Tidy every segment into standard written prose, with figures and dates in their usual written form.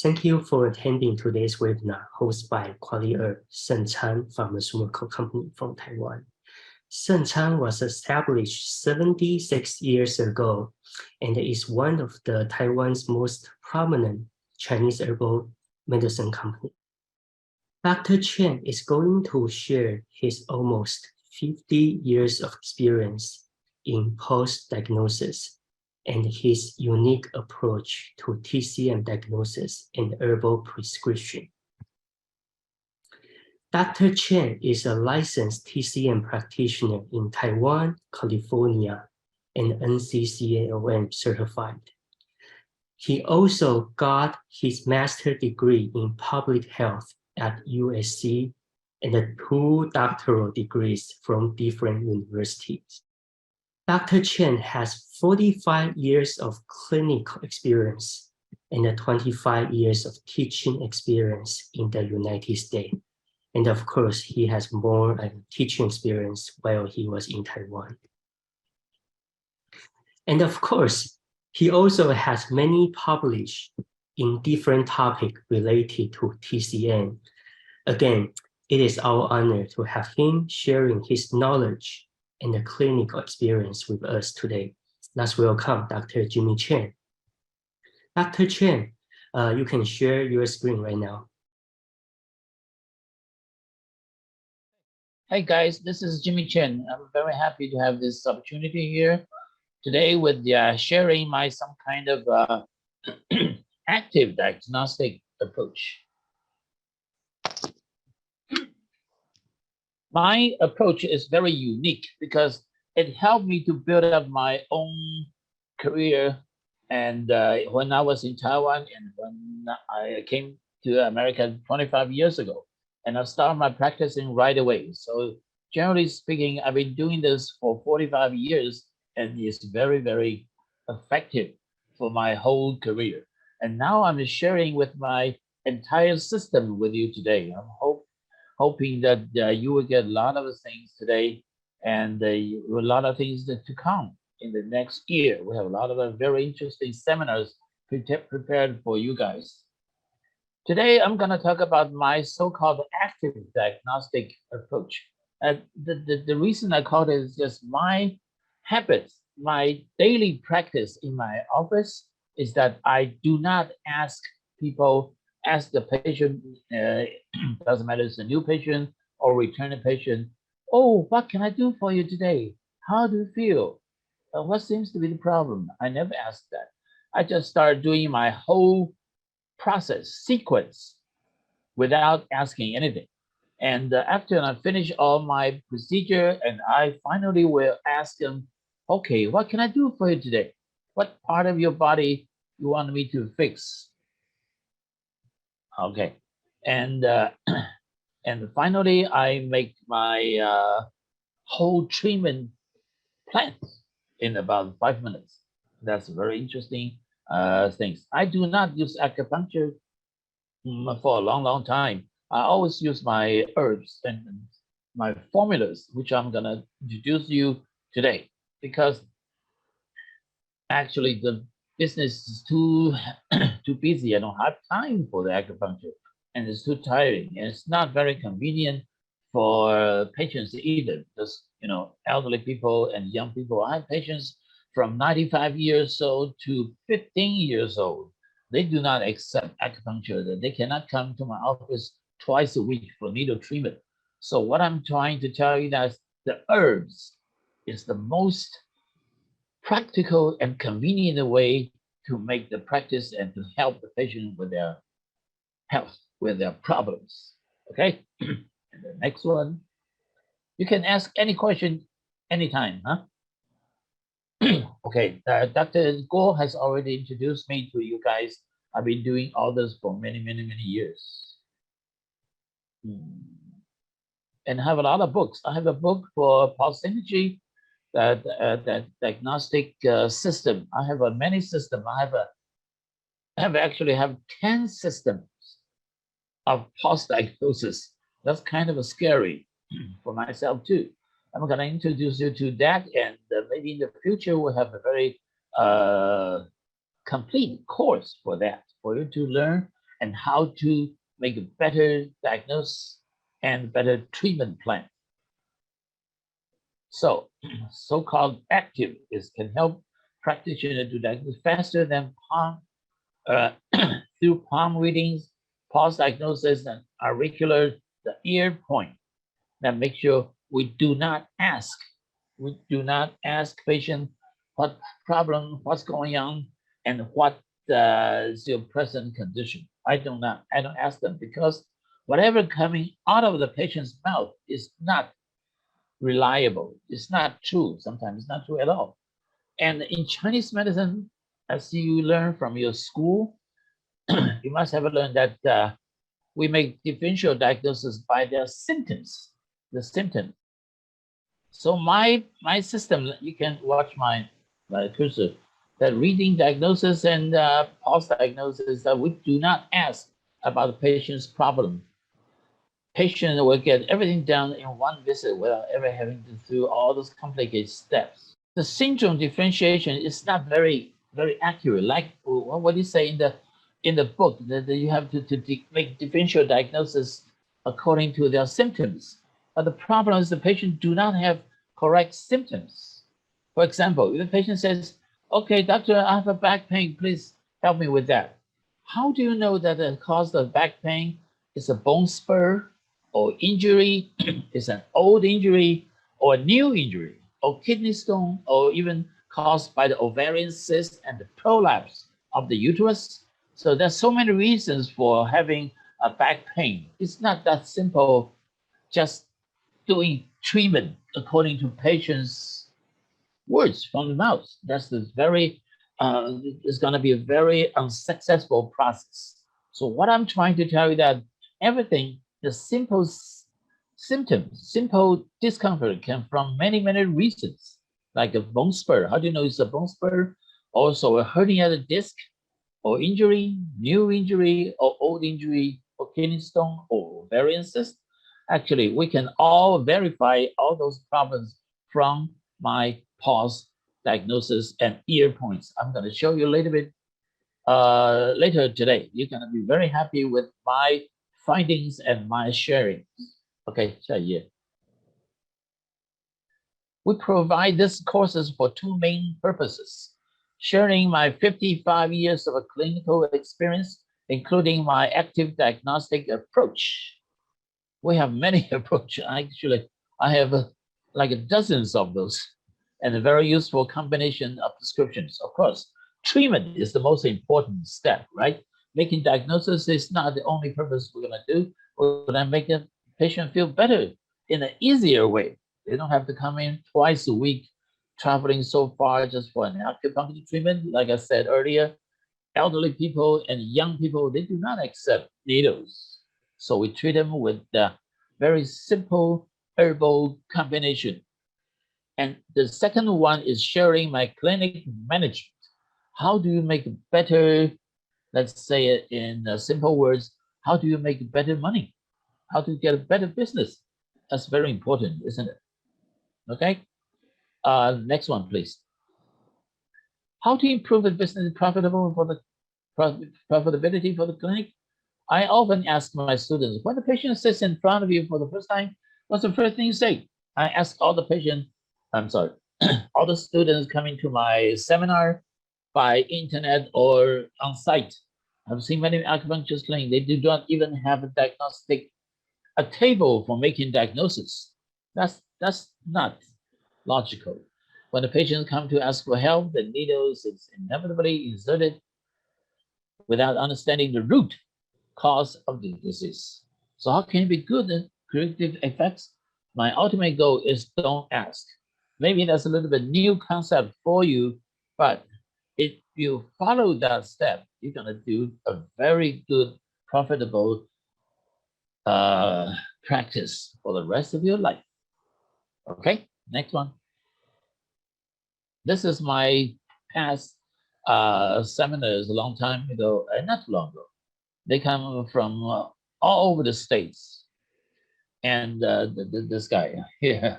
Thank you for attending today's webinar hosted by Qualiherb, Chang Pharmaceutical Company from Taiwan. Chang was established 76 years ago and is one of the Taiwan's most prominent Chinese herbal medicine company. Dr. Chang is going to share his almost 50 years of experience in post-diagnosis and his unique approach to TCM diagnosis and herbal prescription. Dr. Chang is a licensed TCM practitioner in Taiwan, California, and NCCAOM certified. He also got his master's degree in public health at USC and 2 doctoral degrees from different universities. Dr. Chang has 45 years of clinical experience and 25 years of teaching experience in the United States. And of course, he has more teaching experience while he was in Taiwan. And of course, he also has many published in different topics related to TCM. Again, it is our honor to have him sharing his knowledge and the clinical experience with us today. Let's welcome Dr. Jimmy Chang. Dr. Chang, you can share your screen right now. Hi guys, this is Jimmy Chang. I'm very happy to have this opportunity here today with sharing my some kind of active diagnostic approach. My approach is very unique because it helped me to build up my own career. And when I was in Taiwan and when I came to America 25 years ago, and I started my practicing right away. So generally speaking, I've been doing this for 45 years and it's very, very effective for my whole career. And now I'm sharing with my entire system with you today. I'm hoping that you will get a lot of things today and a lot of things to come in the next year. We have a lot of very interesting seminars prepared for you guys. Today, I'm going to talk about my so-called active diagnostic approach. The reason I call it is just my habits, my daily practice in my office is that I do not ask the patient, doesn't matter if it's a new patient or returning patient, oh, what can I do for you today? How do you feel? What seems to be the problem? I never ask that. I just start doing my whole process sequence without asking anything. And after I finish all my procedure and I finally will ask them, okay, what can I do for you today? What part of your body you want me to fix? Okay, and finally I make my whole treatment plan in about 5 minutes. That's very interesting things. I do not use acupuncture for a long time. I always use my herbs and my formulas, which I'm gonna introduce you today, because actually the business is too busy. I don't have time for the acupuncture, and it's too tiring, and it's not very convenient for patients either. Just elderly people and young people. I have patients from 95 years old to 15 years old. They do not accept acupuncture. They cannot come to my office twice a week for needle treatment. So what I'm trying to tell you is the herbs is the most practical and convenient way to make the practice and to help the patient with their health, with their problems. Okay, and the next one, you can ask any question anytime, huh? Okay, Dr. Guo has already introduced me to you guys. I've been doing all this for many years. And I have a lot of books. I have a book for pulse energy, that diagnostic system. I have many systems. I actually have 10 systems of pulse diagnosis. That's kind of scary for myself too. I'm going to introduce you to that, and maybe in the future we'll have a very complete course for that, for you to learn and how to make a better diagnosis and better treatment plan. So, so-called active can help practitioners to diagnose faster than palm through palm readings, pulse diagnosis, and auricular, the ear point. That make sure we do not ask. We do not ask patient what problem, what's going on, and what is your present condition. I don't ask them, because whatever coming out of the patient's mouth is not reliable. It's not true. Sometimes it's not true at all. And in Chinese medicine, as you learn from your school, you must have learned that we make differential diagnosis by their symptoms, the symptom. So my system, you can watch my cursor, that reading diagnosis and pulse diagnosis, that we do not ask about the patient's problem. Patient will get everything done in one visit without ever having to do all those complicated steps. The syndrome differentiation is not very accurate. Like what do you say in the book, that you have to make differential diagnosis according to their symptoms. But the problem is the patient do not have correct symptoms. For example, if the patient says, okay, doctor, I have a back pain, please help me with that. How do you know that the cause of back pain is a bone spur, or injury, is an old injury, or a new injury, or kidney stone, or even caused by the ovarian cyst and the prolapse of the uterus? So there's so many reasons for having a back pain. It's not that simple, just doing treatment according to patient's words from the mouth. That's the very, it's gonna be a very unsuccessful process. So what I'm trying to tell you that everything, the simple symptoms, simple discomfort can from many reasons, like a bone spur. How do you know it's a bone spur? Also a herniated disc, or injury, new injury, or old injury, or kidney stone, or ovarian cyst. Actually, we can all verify all those problems from my pulse diagnosis and ear points. I'm going to show you a little bit later today. You're going to be very happy with my findings and my sharing. Okay, 下一页. We provide these courses for two main purposes: sharing my 55 years of a clinical experience, including my active diagnostic approach. We have many approaches. Actually, I have like dozens of those, and a very useful combination of prescriptions. Of course, treatment is the most important step, right? Making diagnosis is not the only purpose we're going to do. We're going to make the patient feel better in an easier way. They don't have to come in twice a week, traveling so far just for an acupuncture treatment. Like I said earlier, elderly people and young people, they do not accept needles. So we treat them with the very simple herbal combination. And the second one is sharing my clinic management. How do you make better, let's say it in simple words, how do you make better money? How to get a better business? That's very important, isn't it? Okay. Next one, please. How to improve the business profitable for the profitability for the clinic? I often ask my students, when the patient sits in front of you for the first time, what's the first thing you say? I ask all the patients, I'm sorry, all the students coming to my seminar by internet or on site. I've seen many acupuncture clinics, they do not even have a diagnostic, a table for making diagnosis. That's not logical. When the patient comes to ask for help, the needles is inevitably inserted without understanding the root cause of the disease. So how can it be good and curative effects? My ultimate goal is don't ask. Maybe that's a little bit new concept for you, but if you follow that step, you're gonna do a very good, profitable practice for the rest of your life. Okay, next one. This is my past seminars a long time ago, not too long ago. They come from all over the states. And this guy here,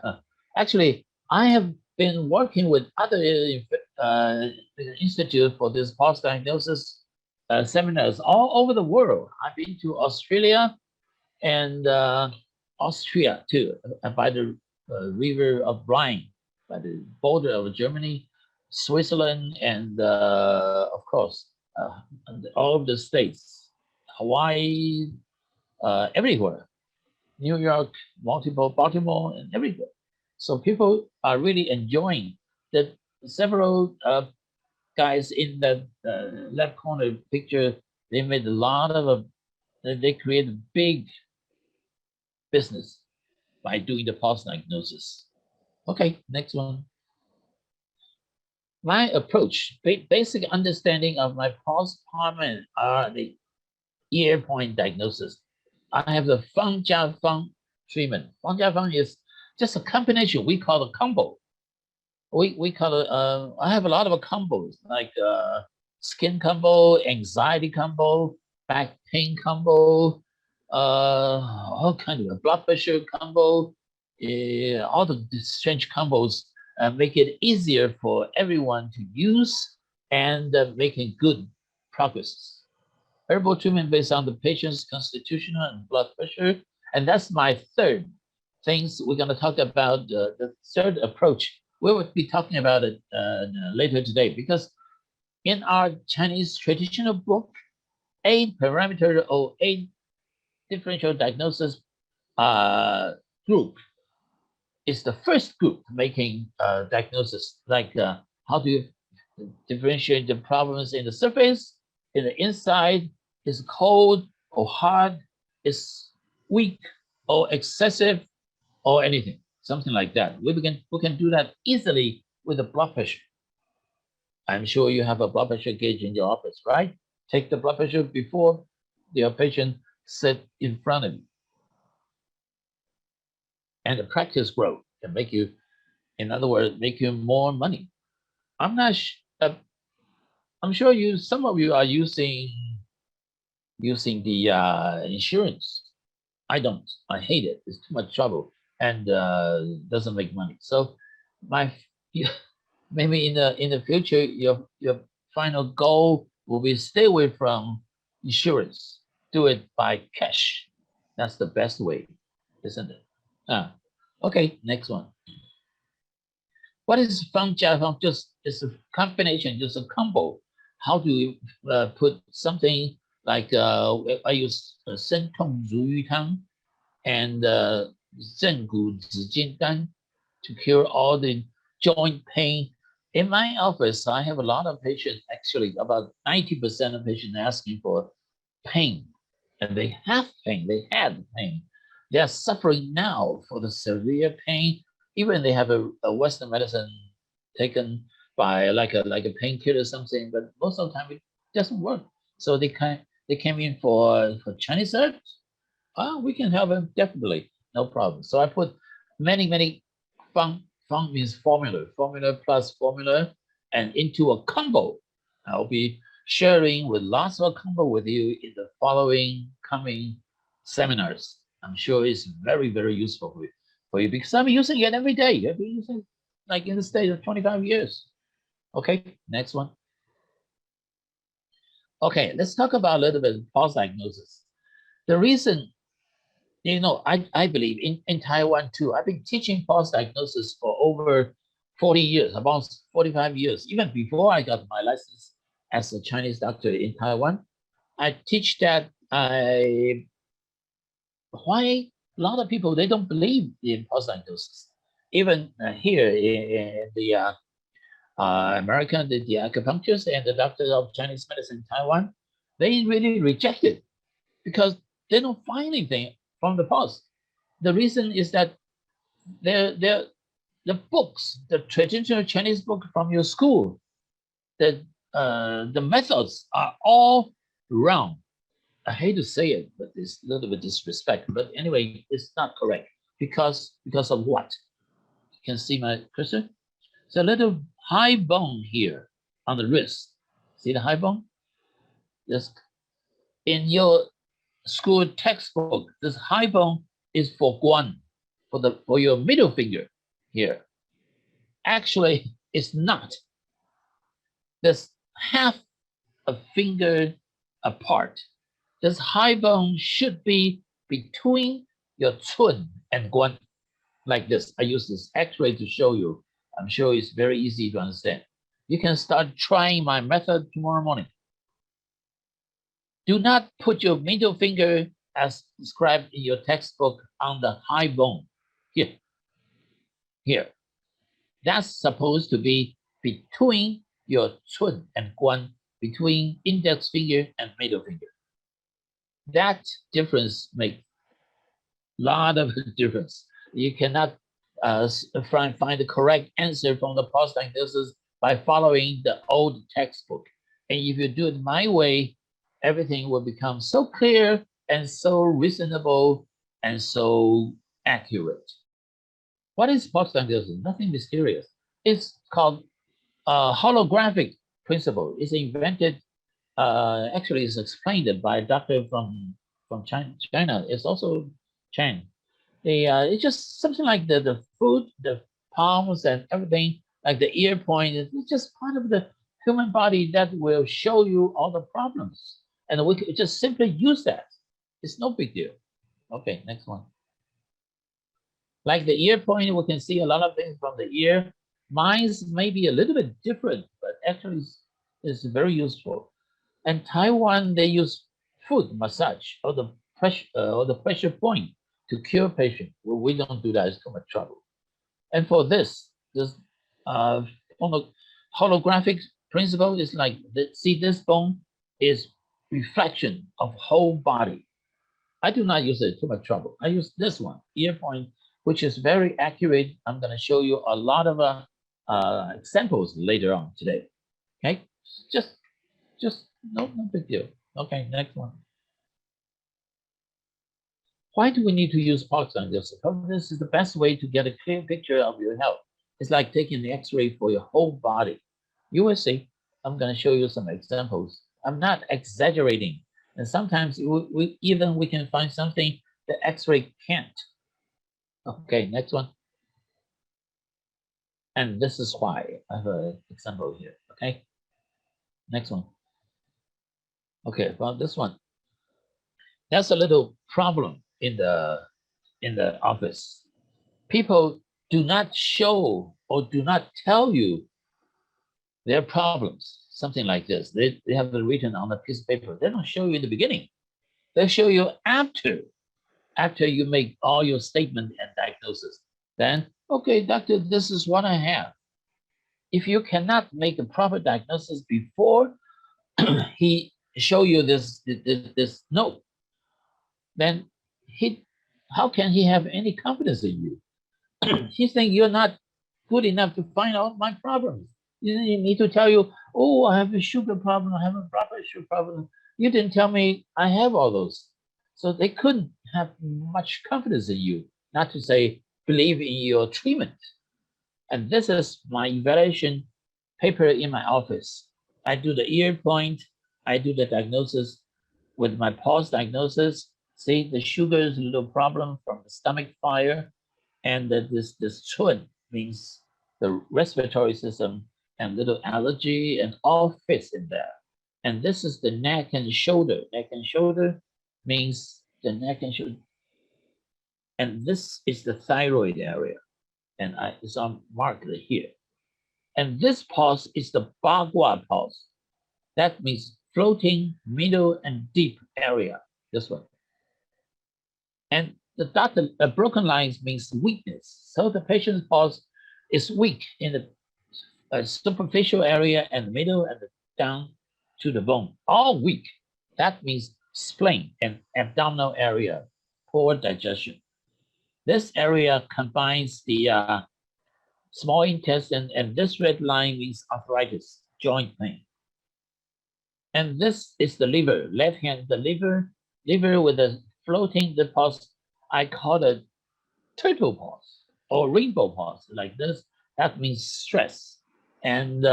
actually, I have been working with other institute for this pulse diagnosis seminars all over the world. I've been to Australia and Austria too, by the river of Rhine, by the border of Germany, Switzerland, and of course, and all of the states, Hawaii, everywhere, New York, multiple, Baltimore, and everywhere. So people are really enjoying that. Several guys in the left corner picture, they made a lot of, they created big business by doing the pulse diagnosis. Okay, next one. My approach, basic understanding of my pulse department are the ear point diagnosis. I have the Fang Jia Fang treatment. Fang Jia Fang is just a combination. We call it combo. We call it. I have a lot of combos like skin combo, anxiety combo, back pain combo, all kind of blood pressure combo, all the strange combos make it easier for everyone to use and making good progress. Herbal treatment based on the patient's constitutional and blood pressure. And that's my third things we're going to talk about. The third approach, we will be talking about it later today, because in our Chinese traditional book, 8 parameter or 8 differential diagnosis group is the first group making diagnosis, like how do you differentiate the problems in the surface, in the inside, is cold or hard, is weak or excessive, or anything, something like that. We can do that easily with the blood pressure. I'm sure you have a blood pressure gauge in your office, right? Take the blood pressure before your patient sit in front of you. And the practice growth can make you, in other words, make you more money. I'm sure some of you are using the insurance. I don't. I hate it. It's too much trouble and doesn't make money. So maybe in the future, your final goal will be stay away from insurance. Do it by cash. That's the best way, isn't it? Okay, next one. What is Fang Jia Fang? Just it's a combination, just a combo. How do you put something like I use 生痛如鱼汤 and 正骨紫金丹 to cure all the joint pain. In my office, I have a lot of patients, actually about 90% of patients asking for pain. And they have pain, they had pain. They are suffering now for the severe pain. Even they have a Western medicine taken by like a painkiller or something, but most of the time it doesn't work. So they came in for Chinese herbs. We can help them definitely, no problem. So I put many fang means formula plus formula, and into a combo. I'll be sharing with lots of combo with you in the following coming seminars. I'm sure it's very, very useful for you because I'm using it every day. I've been using it like in the state of 25 years. Okay, next one. Okay, let's talk about a little bit of pulse diagnosis. The reason, I believe in Taiwan too, I've been teaching pulse diagnosis for over 40 years, about 45 years, even before I got my license as a Chinese doctor in Taiwan. I teach that why a lot of people, they don't believe in pulse diagnosis. Even here in the American, the acupuncturists and the doctors of Chinese medicine in Taiwan, they really reject it because they don't find anything from the pulse. The reason is that the books, the traditional Chinese book from your school, the methods are all wrong. I hate to say it, but it's a little bit disrespect. But anyway, it's not correct because of what? You can see my cursor. It's a little high bone here on the wrist. See the high bone? Just in your school textbook, this high bone is for guan, for your middle finger here. Actually, it's not. There's half a finger apart. This high bone should be between your cun and guan, like this. I use this X-ray to show you. I'm sure it's very easy to understand. You can start trying my method tomorrow morning. Do not put your middle finger as described in your textbook on the high bone. Here. That's supposed to be between your cun and guan, between index finger and middle finger. That difference makes a lot of difference. You cannot find the correct answer from the pulse diagnosis by following the old textbook. And if you do it my way, everything will become so clear and so reasonable and so accurate. What is pulse diagnosis? Nothing mysterious. It's called holographic principle. It's invented, actually it's explained by a doctor from China. It's also Chang. It's just something like the foot, the palms and everything, like the ear point. It's just part of the human body that will show you all the problems. And we could just simply use that. It's no big deal. Okay, next one. Like the ear point, we can see a lot of things from the ear. Mine's may be a little bit different, but actually it's very useful. And Taiwan, they use foot massage or the pressure point to cure patient. Well, we don't do that. It's too much trouble. And for this holographic principle is like, see this bone is reflection of whole body. I do not use it, too much trouble. I use this one, ear point, which is very accurate. I'm going to show you a lot of examples later on today. Okay, just no big deal. Okay, next one. Why do we need to use pulse diagnosis? Because this is the best way to get a clear picture of your health. It's like taking the X-ray for your whole body. You will see. I'm going to show you some examples. I'm not exaggerating. And sometimes we can find something the X-ray can't. Okay, next one. And this is why. I have an example here. Okay, next one. Okay, well, this one. That's a little problem in the office. People do not show or do not tell you their problems. Something like this. They have it written on a piece of paper. They don't show you in the beginning. They show you after you make all your statement and diagnosis. Then, okay, doctor, this is what I have. If you cannot make a proper diagnosis before he show you this note, then how can he have any confidence in you? He think you're not good enough to find out my problems. You need to tell you, oh, I have a sugar problem, I have a blood pressure problem. You didn't tell me I have all those. So they couldn't have much confidence in you, not to say believe in your treatment. And this is my evaluation paper in my office. I do the ear point, I do the diagnosis with my pulse diagnosis. See, the sugar is a little problem from the stomach fire, and this cun means the respiratory system and little allergy and all fits in there. And this is the neck and shoulder. Neck and shoulder means the neck and shoulder. And this is the thyroid area. And it's on marked here. And this pulse is the bagua pulse. That means floating, middle, and deep area. This one. And the dotted broken lines means weakness. So the patient's pulse is weak in the superficial area and the middle and down to the bone. All weak. That means spleen and abdominal area, poor digestion. This area combines the small intestine, and this red line means arthritis, joint pain. And this is the liver, left hand, the liver with a floating the pulse. I call it turtle pulse or rainbow pulse, like this. That means stress and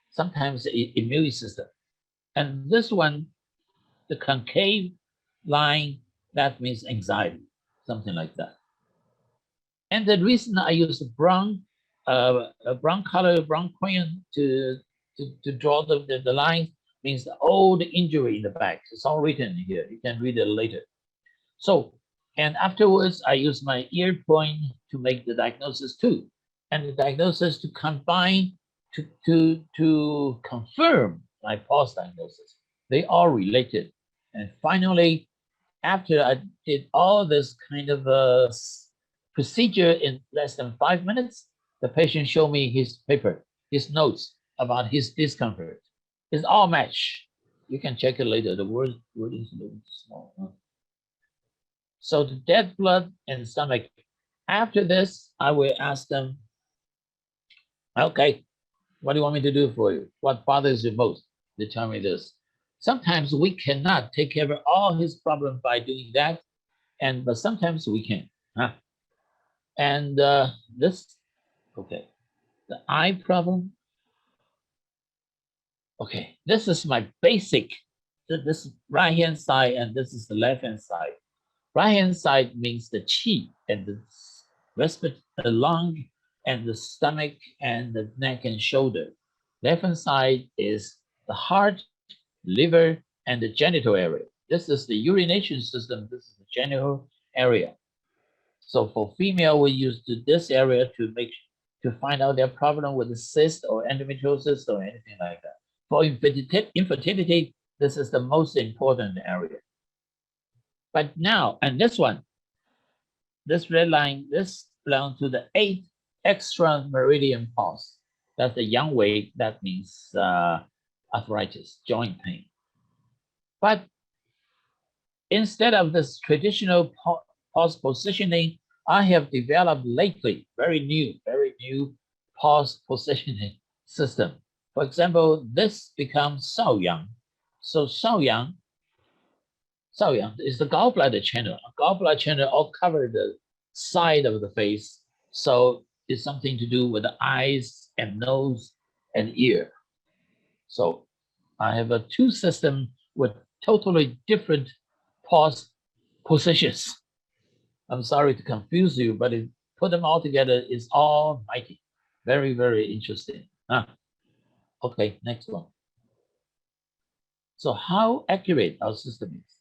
sometimes immune system. And this one, the concave line, that means anxiety, something like that. And the reason I use brown color, brown crayon to draw the line, means all the injury in the back. It's all written here. You can read it later. So, and afterwards, I use my ear point to make the diagnosis too. And the diagnosis to combine to confirm my pulse diagnosis. They are related. And finally, after I did all this kind of procedure in less than 5 minutes, the patient showed me his paper, his notes about his discomfort. It's all match. You can check it later. The word is a little small. Huh? So the dead blood and stomach. After this, I will ask them, okay, what do you want me to do for you? What bothers you most? They tell me this. Sometimes we cannot take care of all his problems by doing that, but sometimes we can. Huh? And this, okay, the eye problem. Okay, this is my basic. This is right hand side, and this is the left hand side. Right hand side means the qi and the respiratory, the lung and the stomach and the neck and shoulder. Left hand side is the heart, liver, and the genital area. This is the urination system. This is the genital area. So for female, we use this area to find out their problem with the cyst or endometriosis or anything like that. For infertility, this is the most important area. But now, and this one, this red line, this belongs to the 8th extra meridian pulse. That's the yang wei. That means arthritis, joint pain. But instead of this traditional pulse positioning, I have developed lately very new pulse positioning system. For example, this becomes Shaoyang. So Shaoyang is the gallbladder channel. A gallbladder channel all cover the side of the face. So it's something to do with the eyes and nose and ear. So I have a 2 system with totally different pulse positions. I'm sorry to confuse you, but put them all together is almighty. Very, very interesting. Okay, next one. So how accurate our system is.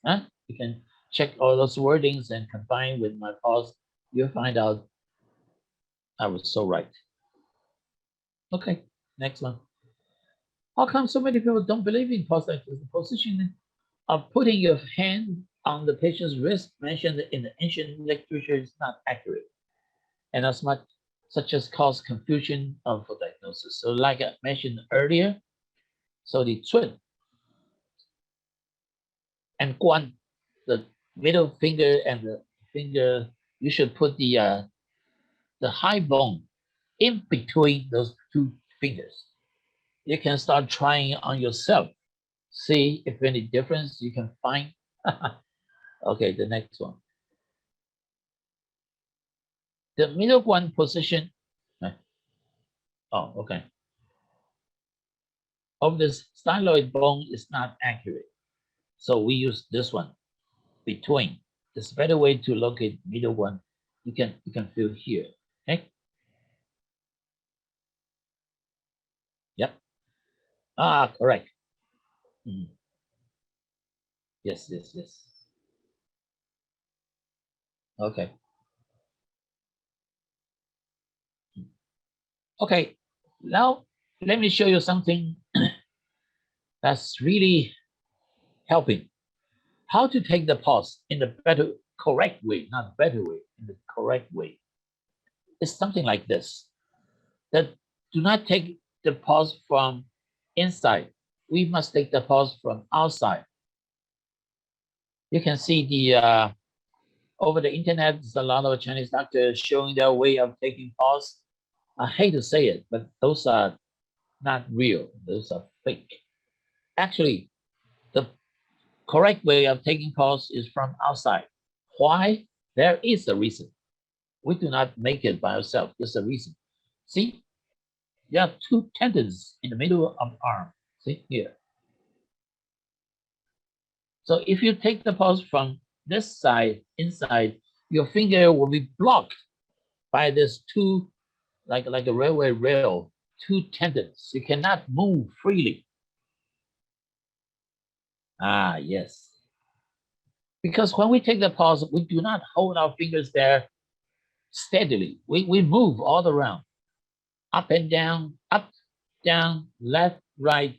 You can check all those wordings and combine with my pulse. You'll find out I was so right. Okay, next one. How come so many people don't believe in pulse diagnosis? The positioning of putting your hand on the patient's wrist mentioned in the ancient literature is not accurate, and as much such as cause confusion of diagnosis. So like I mentioned earlier, so the cun and guan, the middle finger and the finger, you should put the high bone in between those 2 fingers. You can start trying on yourself. See if any difference you can find. Okay, the next one. The middle one position. Oh, okay. Of this styloid bone is not accurate. So we use this one between. There's a better way to locate middle one. You can feel here. Okay. Yep. Correct. Yes. Okay. Okay. Now let me show you something that's really helping. How to take the pulse in the correct way, not better way, in the correct way. It's something like this. That do not take the pulse from inside. We must take the pulse from outside. You can see the over the internet, there's a lot of Chinese doctors showing their way of taking pulse. I hate to say it, but those are not real. Those are fake. Actually, the correct way of taking pulse is from outside. Why? There is a reason. We do not make it by ourselves. There's a reason. See, you have 2 tendons in the middle of the arm. See here. So if you take the pulse from this side, inside, your finger will be blocked by this 2, like a railway rail, 2 tendons. You cannot move freely. Ah, yes. Because when we take the pulse, we do not hold our fingers there steadily. We move all around, up, down, left, right,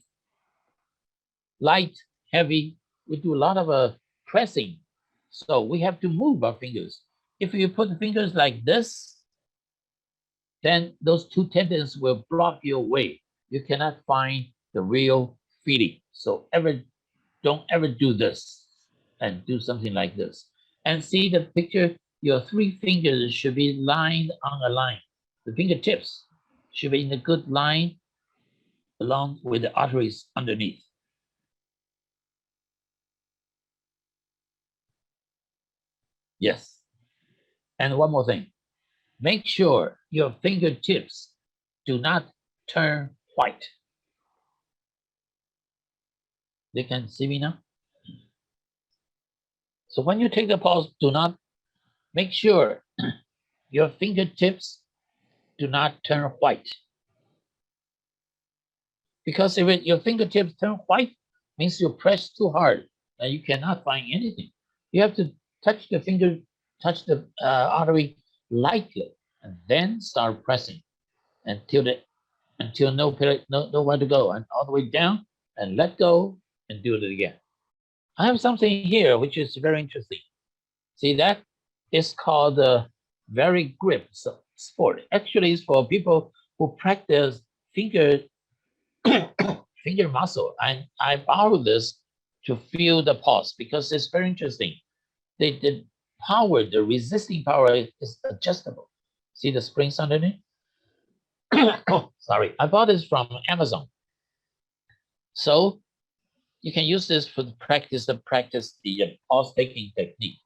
light, heavy. We do a lot of pressing. So we have to move our fingers. If you put the fingers like this, then those two tendons will block your way. You cannot find the real feeling. So don't ever do this and do something like this. And see the picture, your three fingers should be lined on a line. The fingertips should be in a good line along with the arteries underneath. Yes. And one more thing, make sure your fingertips do not turn white. They can see me now? So when you take the pulse, do not make sure your fingertips do not turn white. Because if your fingertips turn white, means you press too hard and you cannot find anything. You have to touch the artery lightly and then start pressing until nowhere to go, and all the way down and let go and do it again. I have something here which is very interesting. See that? It's called the very grip sport. Actually, it's for people who practice finger muscle. I borrowed this to feel the pulse because it's very interesting. The power, the resisting power is adjustable. See the springs underneath? Sorry, I bought this from Amazon. So you can use this for the practice the pulse taking technique.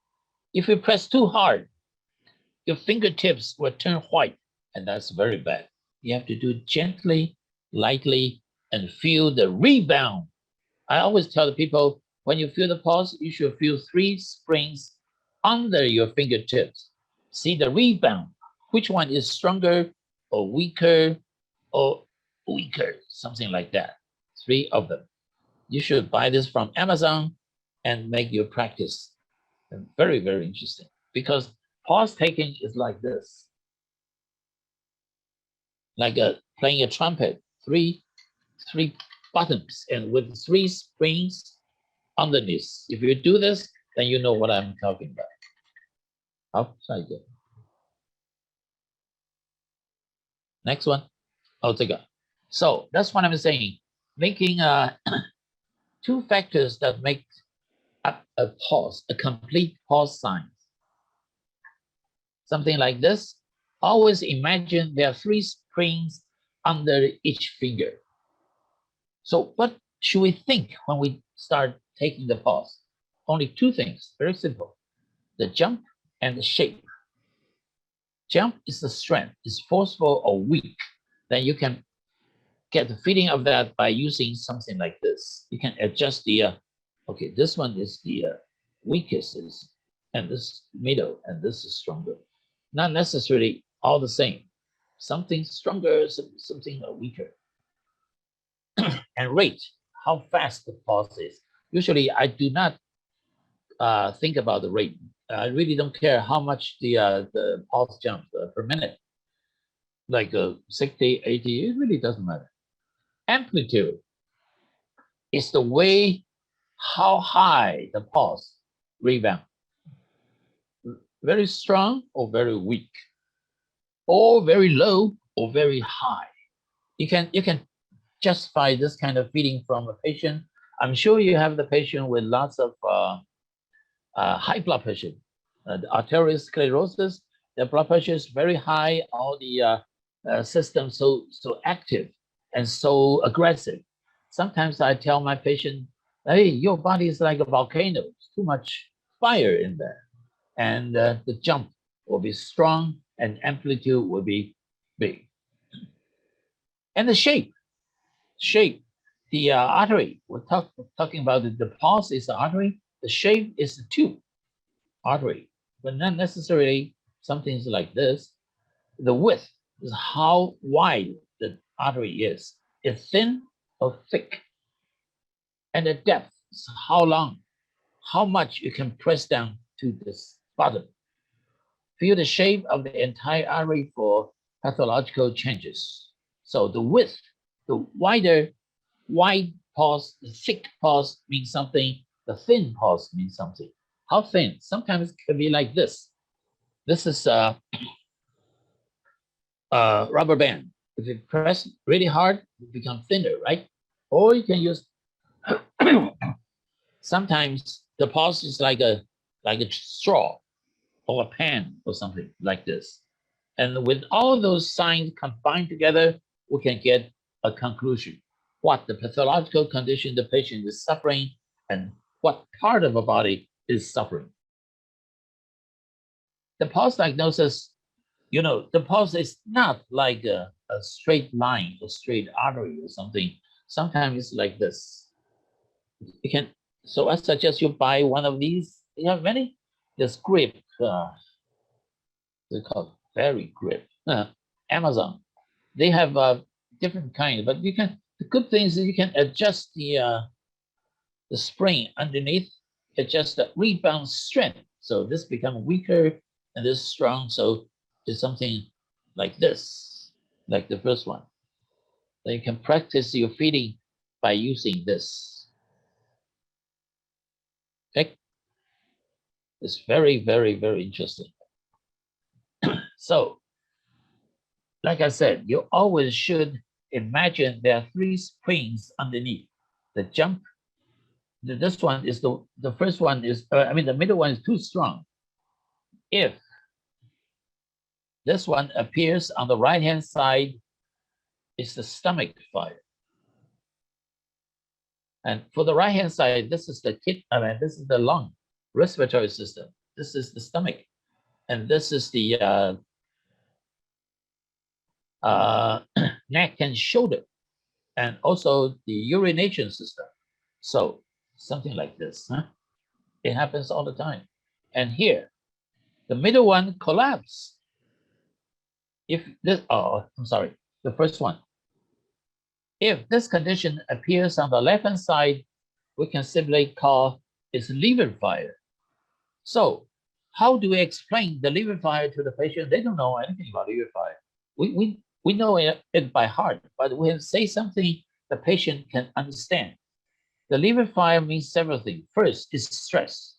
If you press too hard, your fingertips will turn white, and that's very bad. You have to do it gently, lightly, and feel the rebound. I always tell the people, when you feel the pulse, you should feel 3 springs under your fingertips. See the rebound. Which one is stronger or weaker, something like that. 3 of them. You should buy this from Amazon and make your practice. And very, very interesting, because pulse taking is like this, like playing a trumpet, three buttons and with 3 springs underneath. If you do this, then you know what I'm talking about. Upside down. Next one. So that's what I'm saying. Making 2 factors that make up a pulse, a complete pulse sign. Something like this. Always imagine there are 3 springs under each finger. So what should we think when we start taking the pulse? Only 2 things, very simple. The jump and the shape. Jump is the strength, is forceful or weak. Then you can get the feeling of that by using something like this. You can adjust the, okay, this one is the weakest, and this middle, and this is stronger. Not necessarily all the same. Something stronger, something weaker. And rate, how fast the pulse is. Usually I do not think about the rate. I really don't care how much the pulse jumps per minute, like 60, 80, it really doesn't matter. Amplitude is the way how high the pulse rebound. Very strong or very weak, or very low or very high. You can justify this kind of feeling from a patient. I'm sure you have the patient with lots of high blood pressure, the arteriosclerosis. The blood pressure is very high. All the system so active and so aggressive. Sometimes I tell my patient, "Hey, your body is like a volcano. It's too much fire in there, and the jump will be strong and amplitude will be big." And the shape, the artery. We're talking about the pulse is the artery. The shape is the tube artery, but not necessarily something like this. The width is how wide the artery is. It's thin or thick. And the depth how long, how much you can press down to this bottom. Feel the shape of the entire artery for pathological changes. So the width, the wide pause, the thick pause means something, the thin pause means something. How thin? Sometimes it can be like this. This is a rubber band. If you press really hard, it becomes thinner, right? Or you can use, sometimes the pause is like a straw or a pen or something like this. And with all those signs combined together, we can get a conclusion. What the pathological condition the patient is suffering and what part of the body is suffering. The pulse diagnosis, the pulse is not like a straight line or straight artery or something. Sometimes it's like this. You can, so I suggest you buy one of these. You have many. This grip, they call very grip. Amazon, they have a different kind, but you can. The good thing is that you can adjust the spring underneath, adjust the rebound strength. So this becomes weaker and this strong. So it's something like this, like the first one. Then you can practice your feeding by using this. Okay, it's very, very, very interesting. So, like I said, you always should imagine there are 3 springs underneath. The jump, this one is the first one is, the middle one is too strong. If this one appears on the right-hand side, it's the stomach fire. And for the right-hand side, this is the this is the lung, respiratory system. This is the stomach. And this is the neck and shoulder, and also the urination system. So something like this, huh? It happens all the time. And here, the middle one collapse. If this, I'm sorry, the first one. If this condition appears on the left-hand side, we can simply call it liver fire. So how do we explain the liver fire to the patient? They don't know anything about liver fire. We know it by heart, but we say something the patient can understand. The liver fire means several things. First is stress.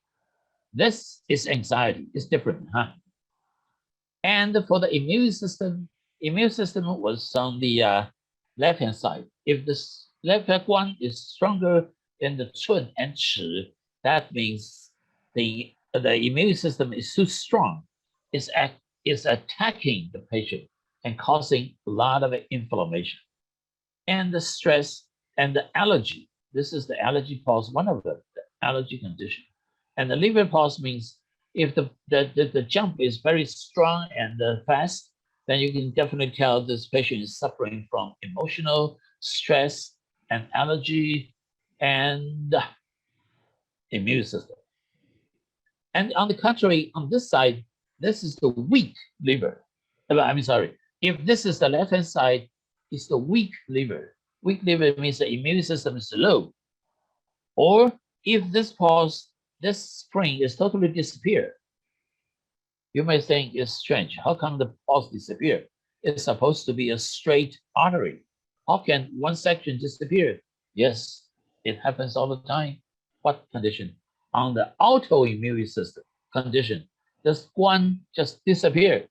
This is anxiety. It's different, huh? And for the immune system was on the left-hand side. If this left one is stronger than the chun and chi, that means the immune system is too strong. It's attacking the patient and causing a lot of inflammation. And the stress and the allergy. This is the allergy pulse, one of them, the allergy condition. And the liver pulse means if the jump is very strong and fast, then you can definitely tell this patient is suffering from emotional stress and allergy and immune system. And on the contrary, on this side, this is the weak liver. If this is the left-hand side, it's the weak liver. Weak liver means the immune system is low. Or if this pulse, this spring is totally disappeared, you may think it's strange. How come the pulse disappear? It's supposed to be a straight artery. How can one section disappear? Yes, it happens all the time. What condition? On the autoimmune system condition, does one just disappear?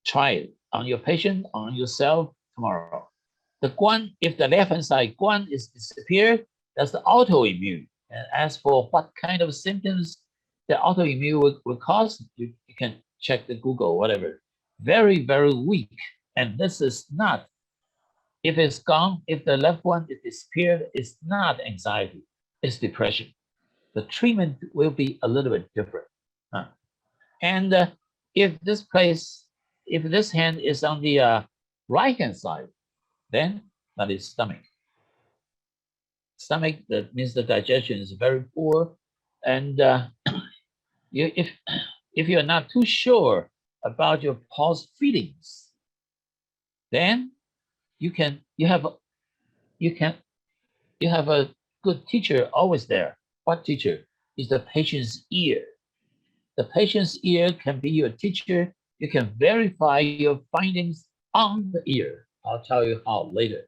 Try it on your patient, on yourself tomorrow. The guan, if the left-hand side guan is disappeared, that's the autoimmune. And as for what kind of symptoms the autoimmune will cause, you can check the Google, whatever. Very, very weak. And this is not, if it's gone, if the left one is disappeared, it's not anxiety, it's depression. The treatment will be a little bit different. And if this hand is on the right-hand side, then that is stomach. Stomach, that means the digestion is very poor. And if you're not too sure about your pulse feelings, then you have a good teacher always there. What teacher? Is the patient's ear. The patient's ear can be your teacher. You can verify your findings on the ear. I'll tell you how later.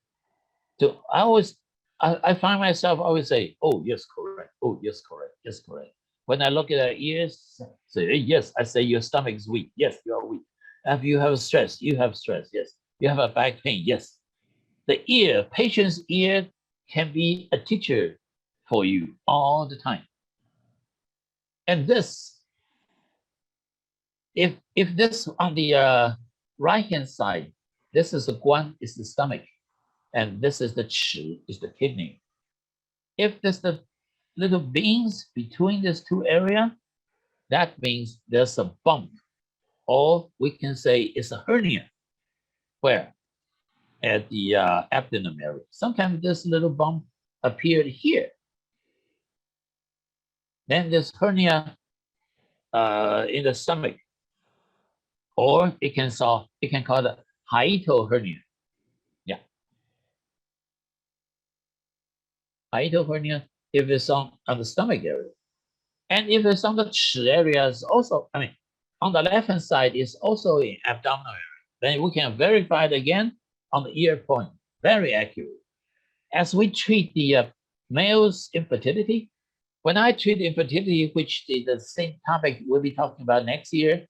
So I find myself always say, oh, yes, correct. Oh, yes, correct. Yes, correct. When I look at the ears, say, yes, I say your stomach is weak. Yes, you are weak. If you have stress, you have stress. Yes. You have a back pain. Yes. The ear, patient's ear can be a teacher for you all the time. And this, if this on the right hand side, this is the guan, is the stomach, and this is the chi, is the kidney. If there's the little beans between these two areas, that means there's a bump, or we can say it's a hernia. Where? At the abdomen area. Sometimes this little bump appeared here. Then this hernia in the stomach, or it can call it hiatal hernia. Yeah, hiatal hernia if it's on the stomach area, and if it's on the chi area, is also, I mean, on the left hand side is also in abdominal area. Then we can verify it again on the ear point, very accurate. As we treat the male's infertility, when I treat infertility, which is the same topic we'll be talking about next year,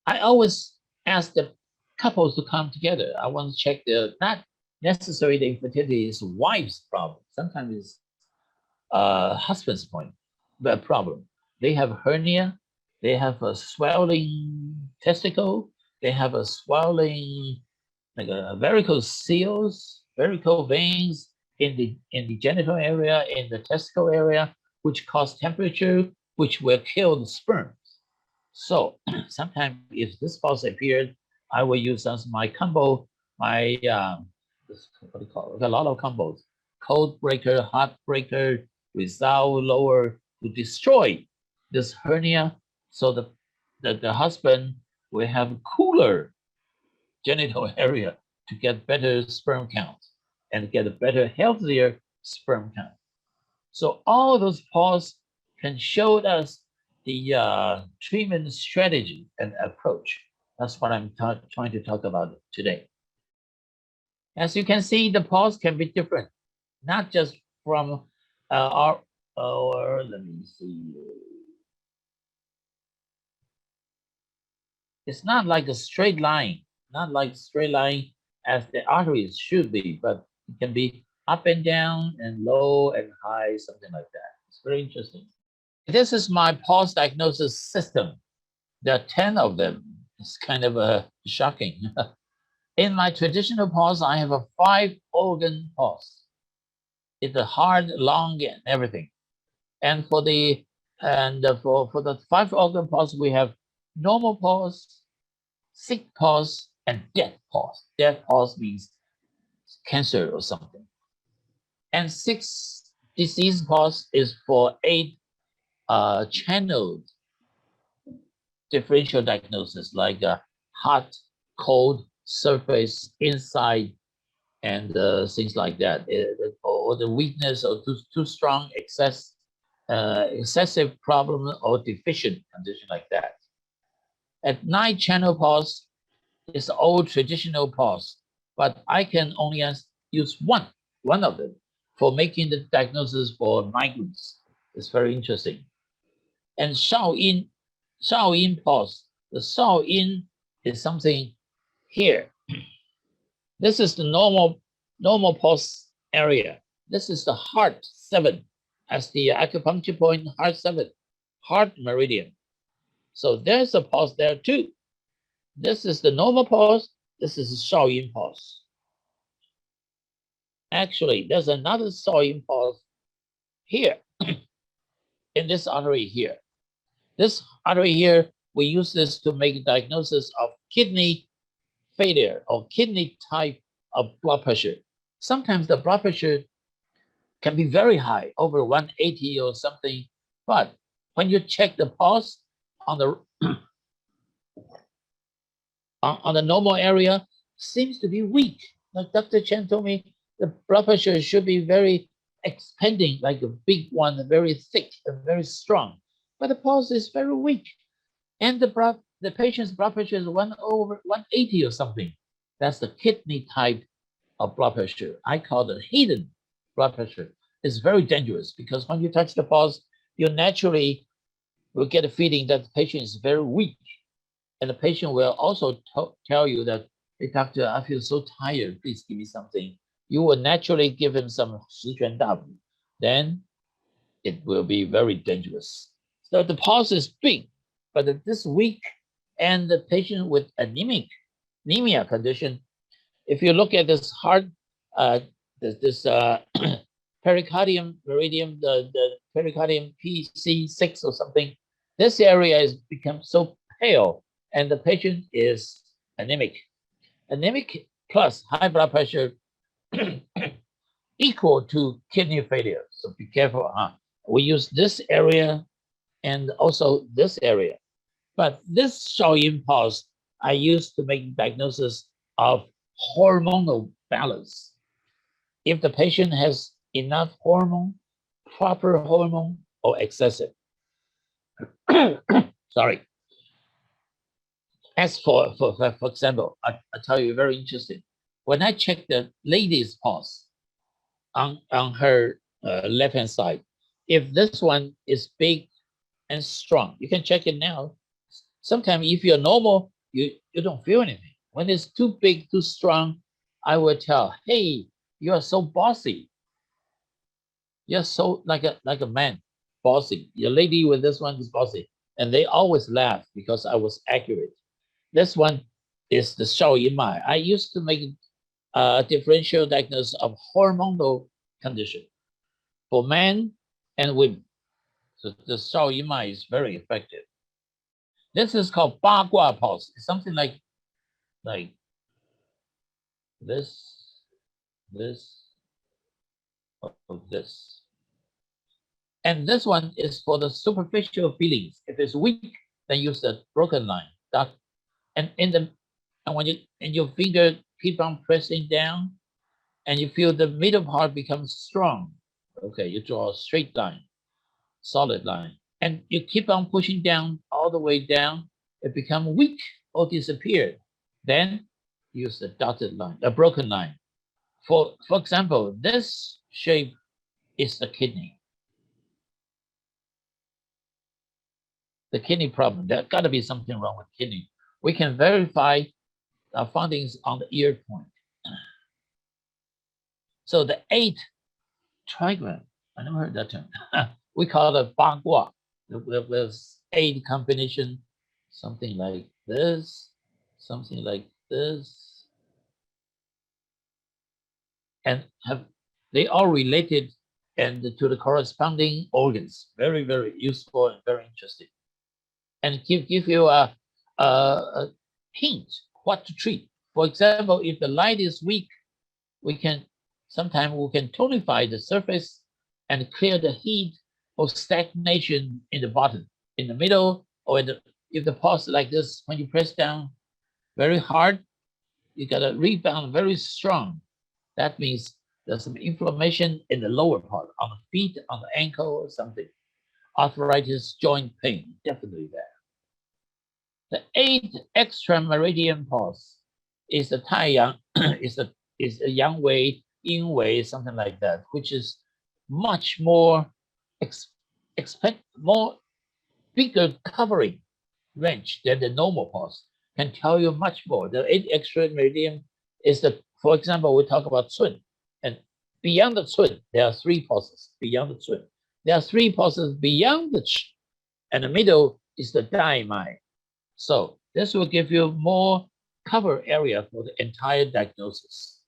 I always ask the couples to come together. I want to check not necessarily the infertility is wife's problem. Sometimes it's husband's point, the problem. They have hernia, they have a swelling testicle, they have a swelling, like a varicose seals, varicose veins in the genital area, in the testicle area, which cause temperature, which will kill the sperms. So sometimes if this pulse appeared, I will use some of my combo, my what do you call it? A lot of combos, cold breaker, hot breaker, resolve lower to destroy this hernia, so the husband will have cooler genital area to get better sperm count and get a better, healthier sperm count. So all those pulse can show us the treatment strategy and approach. That's what I'm trying to talk about today. As you can see, the pulse can be different, not just from our, or let me see. It's not like a straight line, not like straight line as the arteries should be, but it can be up and down and low and high, something like that. It's very interesting. This is my pulse diagnosis system. There are 10 of them. It's kind of shocking. In my traditional pulse, I have a 5-organ pulse. It's a heart, lung, and everything. And for the 5-organ pulse, we have normal pulse, sick pulse, and death pulse. Death pulse means cancer or something. And 6 disease pulse is for 8 channeled differential diagnosis, like hot, cold, surface, inside, and things like that, or the weakness or too strong, excessive problem or deficient condition like that. At 9 channel pulse is old traditional pulse, but I can only use one of them for making the diagnosis for migraines. It's very interesting. And Shaoyin pulse. The Shaoyin is something here. This is the normal pulse area. This is the heart 7, as the acupuncture point, heart 7, heart meridian. So there's a pulse there too. This is the normal pulse. This is the Shaoyin pulse. Actually, there's another Shaoyin pulse here in this artery here. This artery here, we use this to make a diagnosis of kidney failure or kidney type of blood pressure. Sometimes the blood pressure can be very high, over 180 or something, but when you check the pulse on the on the normal area, seems to be weak. Like Dr. Chen told me, the blood pressure should be very expanding like a big one, very thick and very strong, but the pulse is very weak, and the patient's blood pressure is 1/180 or something. That's the kidney type of blood pressure. I call it hidden blood pressure. It's very dangerous because when you touch the pulse, you naturally will get a feeling that the patient is very weak. And the patient will also tell you that, hey, doctor, I feel so tired. Please give me something. You will naturally give him some 十全大补. Then it will be very dangerous. So the pulse is big, but this weak and the patient with anemia condition, if you look at this heart, this pericardium meridian, the pericardium PC6 or something, this area has become so pale and the patient is anemic. Anemic plus high blood pressure equal to kidney failure. So be careful. We use this area and also this area. But this Shaoyin pulse, I used to make diagnosis of hormonal balance. If the patient has enough hormone, proper hormone, or excessive. Sorry. As for example, I'll tell you very interesting. When I check the lady's pulse on her left-hand side, if this one is big and strong, you can check it now. Sometimes if you're normal, you don't feel anything. When it's too big, too strong, I will tell, hey, you are so bossy. You're so like a man, bossy. Your lady with this one is bossy. And they always laugh because I was accurate. This one is the Shaoyin. I used to make a differential diagnosis of hormonal condition for men and women. So the Shaoyin is very effective. This is called 八卦 pulse. It's something like this, this. And this one is for the superficial feelings. If it's weak, then use the broken line. And when your finger keep on pressing down, and you feel the middle part becomes strong. Okay, you draw a straight line, solid line, and you keep on pushing down all the way down. It becomes weak or disappeared. Then use the dotted line, the broken line. For example, this shape is the kidney. The kidney problem. There's got to be something wrong with kidney. We can verify our findings on the ear point. So the 8 trigram, I never heard that term. We call it 八卦. With 8 combination, something like this, something like this, and they all related and to the corresponding organs. Very, very useful and very interesting. And give you a hint what to treat. For example, if the light is weak, sometimes we can tonify the surface and clear the heat or stagnation in the bottom, in the middle, or if the pulse like this, when you press down very hard, you got a rebound very strong. That means there's some inflammation in the lower part, on the feet, on the ankle, or something. Arthritis, joint pain, definitely there. The 8 extra meridian pulse is the Taiyang, is a Yang Wei, Yin Wei, something like that, which is much more more bigger covering range than the normal pulse. Can tell you much more. The 8 extra meridian is for example, we talk about Cun, and beyond the Cun, there are 3 pulses. Beyond the Cun, there are 3 pulses beyond the Ch, and the middle is the Dai Mai. So this will give you more cover area for the entire diagnosis.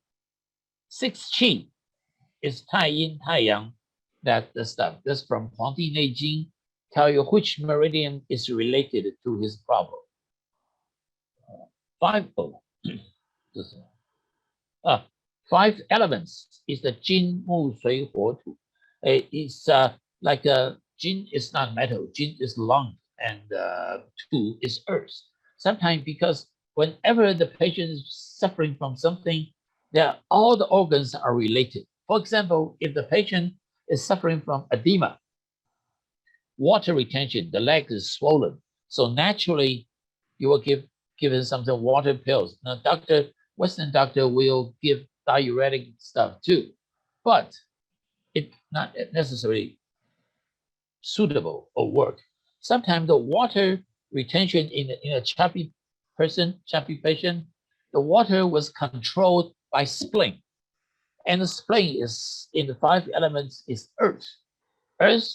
6 Qi is Tai Yin, Tai Yang. That's the stuff. That's from 黄帝内经, tell you which meridian is related to his problem. 5 elements is the Jin, Mu, Sui, Huo, Tu. It's like Jin is not metal. Jin is lung, and Tu is earth. Sometimes because whenever the patient is suffering from something, all the organs are related. For example, if the patient is suffering from edema, water retention. The leg is swollen. So naturally, you will given something water pills. Now, Western doctor will give diuretic stuff too, but it's not necessarily suitable or work. Sometimes the water retention in a chubby patient, the water was controlled by spleen. And the spleen is in the 5 elements is earth. Earth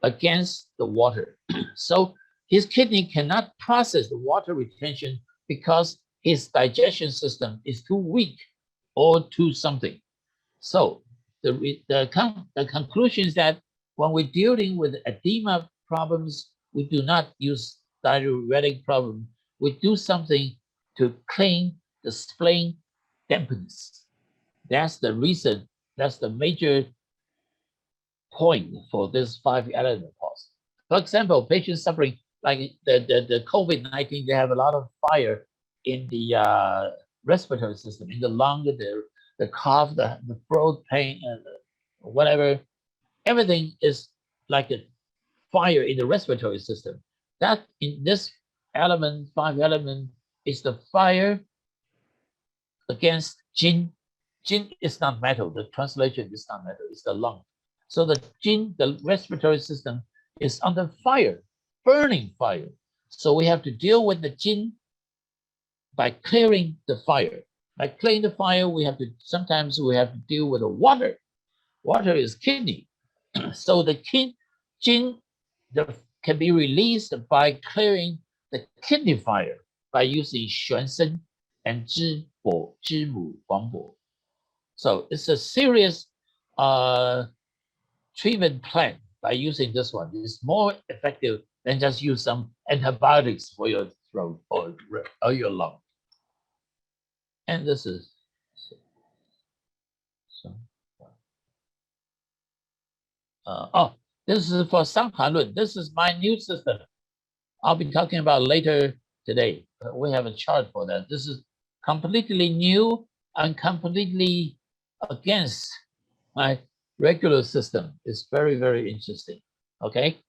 against the water. So his kidney cannot process the water retention because his digestion system is too weak or too something. So the conclusion is that when we're dealing with edema problems, we do not use diuretic problem. We do something to clean the spleen dampness. That's the reason, that's the major point for this 5 element pulse. For example, patients suffering like the COVID-19, they have a lot of fire in the respiratory system, in the lung, the cough, the throat pain, and whatever. Everything is like a fire in the respiratory system. That in this element, 5 element, is the fire against Jin. Jin is not metal. The translation is not metal. It's the lung. So the Jin, the respiratory system, is under fire, burning fire. So we have to deal with the Jin by clearing the fire. By clearing the fire, sometimes we have to deal with the water. Water is kidney. So the Jin can be released by clearing the kidney fire by using 玄参 and 知母黄柏. So it's a serious treatment plan by using this one. It's more effective than just use some antibiotics for your throat or your lung. And this is this is for Sanghanlun. This is my new system. I'll be talking about later today. We have a chart for that. This is completely new and completely against my regular system. It's very, very interesting. Okay.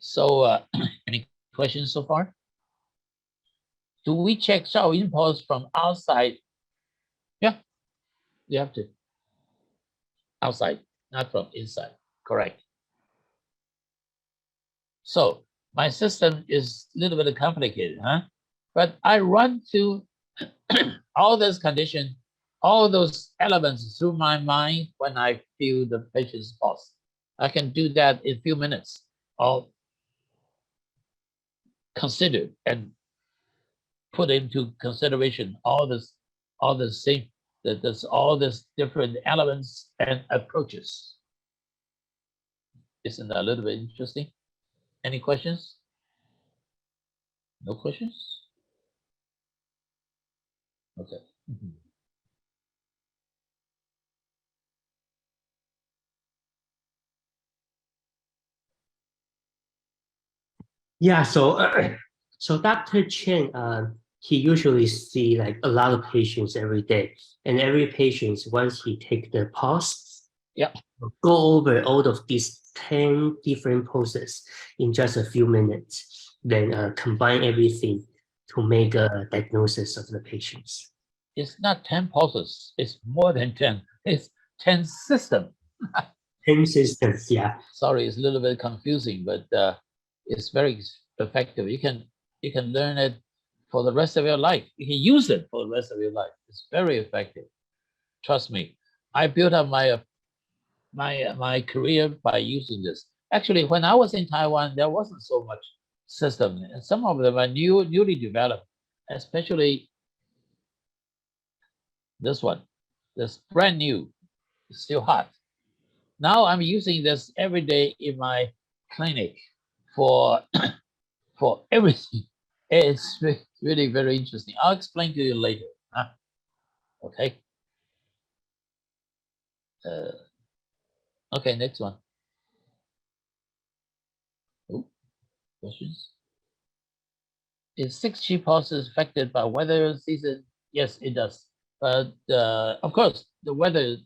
So any questions so far? Do we check Shao impulse from outside? Yeah, you have to. Outside, not from inside. Correct. So my system is a little bit complicated, huh? But I run through all this condition, all those elements through my mind when I feel the patient's pulse. I can do that in a few minutes. I'll consider and put into consideration all this different elements and approaches. Isn't that a little bit interesting? Any questions? No questions? Okay. Yeah, so Dr. Chang, he usually see like a lot of patients every day, and every patient, once he take the pulse, yeah, go over all of these 10 different pulses in just a few minutes, then combine everything to make a diagnosis of the patients. It's not 10 pulses, it's more than 10. It's 10 systems. 10 systems, yeah. Sorry, it's a little bit confusing, but it's very effective. You can learn it for the rest of your life. You can use it for the rest of your life. It's very effective. Trust me. I built up my career by using this. Actually, when I was in Taiwan, there wasn't so much system, and some of them are newly developed, especially this one. This brand new, it's still hot. Now I'm using this every day in my clinic for everything. It's really very interesting. I'll explain to you later. Huh? Okay. Okay, next one. Ooh, questions? Is 6G pulses affected by weather season? Yes, it does. But of course, the weather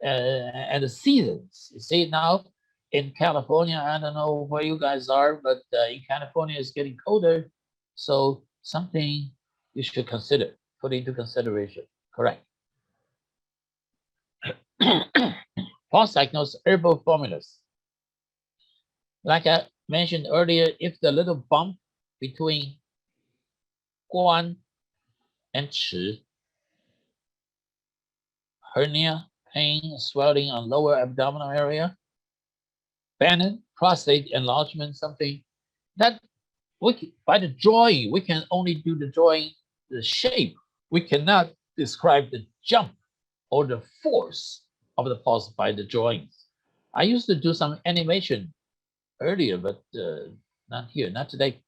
and the seasons. You see now in California, I don't know where you guys are, but in California it's getting colder. So something you should consider, put into consideration. Correct. False diagnose herbal formulas. Like I mentioned earlier, if the little bump between guan and chi, hernia, pain, swelling on lower abdominal area, Bannon, prostate enlargement, something that by the drawing, we can only do the drawing, the shape. We cannot describe the jump or the force of the pulse by the drawings. I used to do some animation earlier, but not here, not today.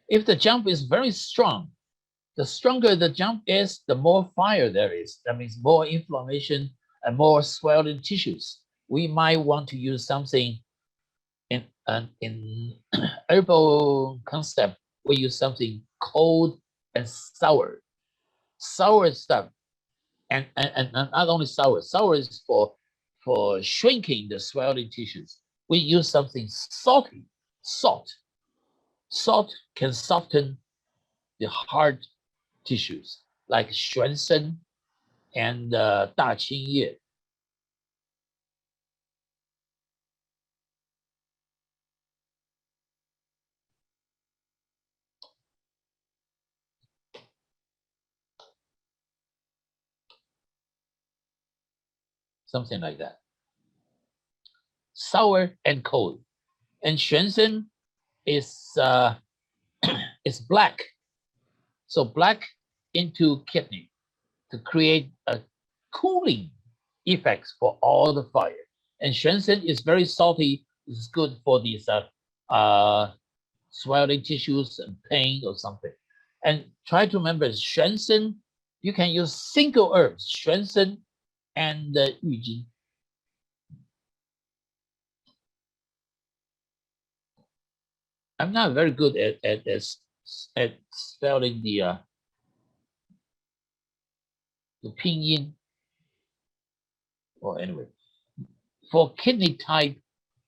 If the jump is very strong, the stronger the jump is, the more fire there is. That means more inflammation and more swelling tissues. We might want to use something in herbal concept. We use something cold and sour stuff, and not only sour. Sour is for shrinking the swelling tissues. We use something salty. Salt can soften the hard tissues, like 玄参 and 大青叶. Something like that. Sour and cold. And 玄参 is is black. So black into kidney to create a cooling effects for all the fire. And 玄参 is very salty. It's good for these swelling tissues and pain or something. And try to remember, 玄参, you can use single herbs, 玄参 and 郁金. I'm not very good at spelling the pinyin. Well, anyway, for kidney type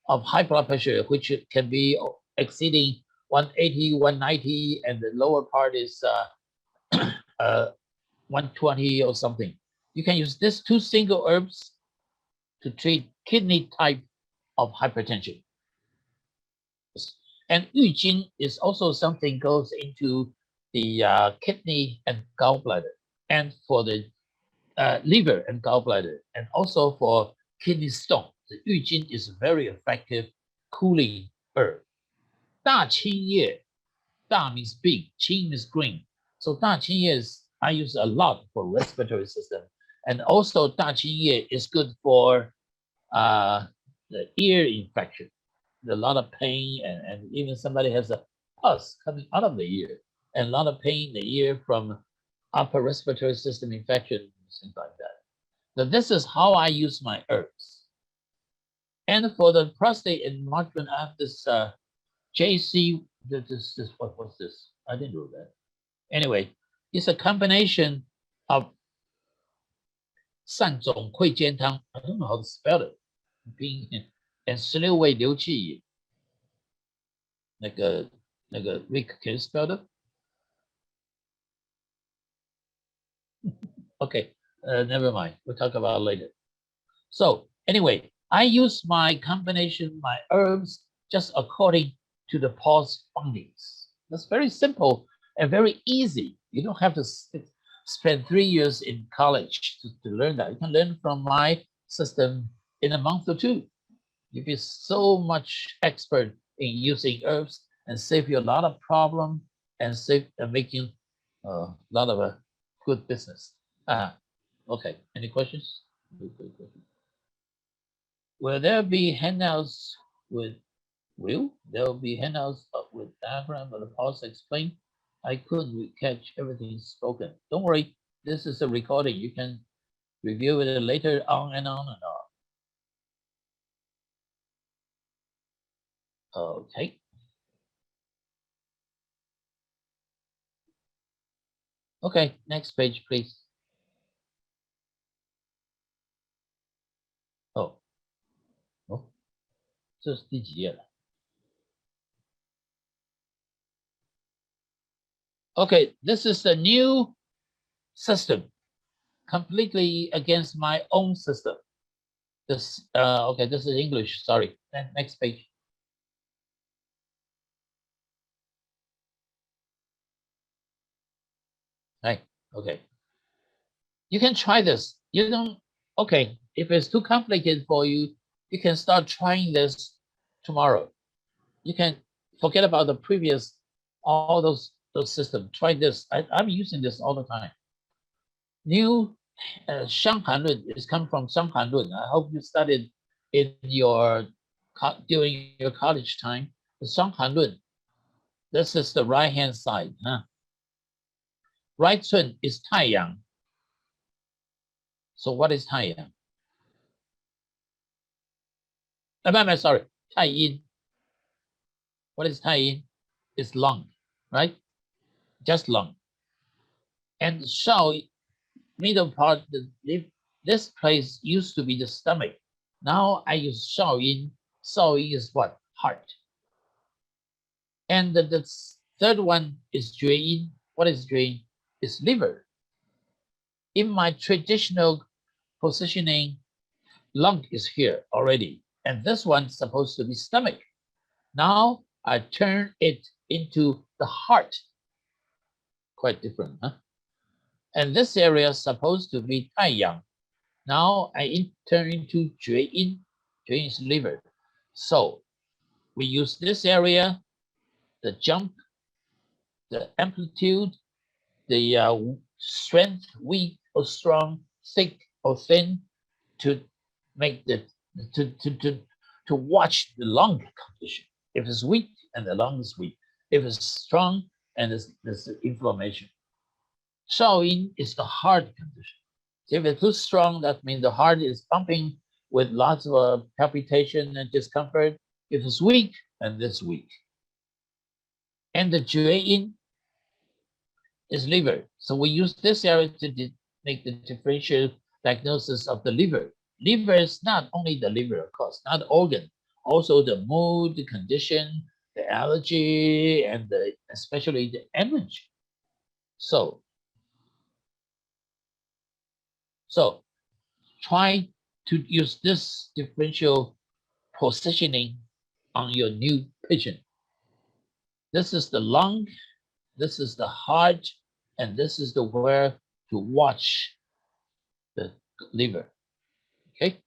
of high blood pressure, which can be exceeding 180, 190, and the lower part is 120 or something, you can use these two single herbs to treat kidney type of hypertension. And 郁金 is also something goes into the kidney and gallbladder, and for the liver and gallbladder, and also for kidney stone. The 郁金 is a very effective cooling herb. 大青叶, 大 means big, 青 means green. So 大青叶 I use a lot for respiratory system, and also 大青叶 is good for the ear infection. A lot of pain, and even somebody has a pus coming out of the ear, and a lot of pain in the ear from upper respiratory system infection, things like that. So this is how I use my herbs. And for the prostate enlargement, I have this JC. This what's this? I didn't know that. Anyway, it's a combination of 三种溃坚汤. I don't know how to spell it. And 16味刘气饮. 那个 Rick, can you spell it? Okay, never mind. We'll talk about it later. So anyway, I use my combination, my herbs, just according to the pulse findings. That's very simple and very easy. You don't have to spend 3 years in college to learn that. You can learn from my system in a month or two. You'll be so much expert in using herbs and save you a lot of problem and save making a lot of good business. Okay, any questions? Will there be handouts with there will be handouts with diagram of the pulse explained? I couldn't catch everything spoken. Don't worry, this is a recording. You can review it later on and on and on. Okay. Okay, next page, please. 这是第几页了 ？Okay, this is a new system, completely against my own system. This okay, this is English. Sorry. Next page. Right. Okay. You can try this. You don't. Okay. If it's too complicated for you, you can start trying this tomorrow. You can forget about the previous all those systems. Try this. I'm using this all the time. New Shang Hanlun is come from Shang Hanlun. I hope you studied in your during your college time. The Shang Hanlun. This is the right hand side. Huh? Right Chun is 太阳. So what is 太阳? Sorry, 太阴. What is 太阴? It's lung, right? Just lung. And Shao, middle part, this place used to be the stomach. Now I use Shao yin. Shao yin is what? Heart. And the third one is Jue yin. What is Jue yin? It's liver. In my traditional positioning, lung is here already. And this one's supposed to be stomach. Now I turn it into the heart. Quite different, huh? And this area is supposed to be 太阳. Now I turn into 厥阴. 厥阴 is liver. So we use this area, the jump, the amplitude, the strength, weak or strong, thick or thin, to make the to watch the lung condition. If it's weak and the lung is weak, if it's strong and there's inflammation. Shaoyin is the heart condition. If it's too strong, that means the heart is pumping with lots of palpitation and discomfort. If it's weak, and it's weak. And the Jueyin is liver. So we use this area to make the differential diagnosis of the liver. Liver is not only the liver, of course, not the organ, also the mood, the condition, the allergy, and especially the energy. So try to use this differential positioning on your new patient. This is the lung, this is the heart, and this is the where to watch the liver. Okay.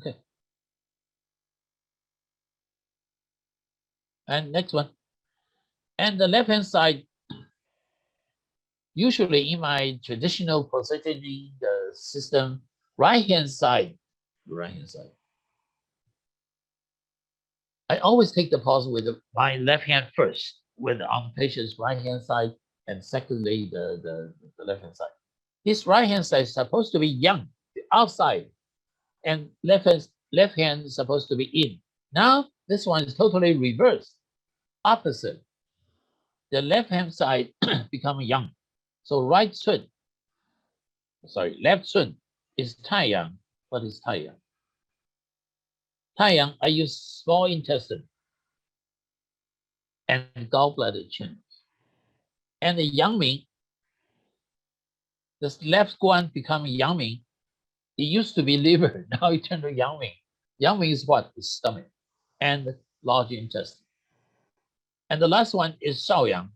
Okay. And next one. And the left-hand side, usually in my traditional positioning the system, right-hand side. I always take the pulse with my left hand first, with on the patient's right-hand side, and secondly, the left-hand side. This right-hand side is supposed to be young, outside, and left hand is supposed to be in. Now, this one is totally reversed, opposite. The left-hand side become young. So left Chun is 太阳. What is 太阳? 太阳, I use small intestine and gallbladder change. And the Yangming, this left guan become Yangming. It used to be liver, now it turned to Yangming. Yangming is what? The stomach and large intestine. And the last one is Shaoyang.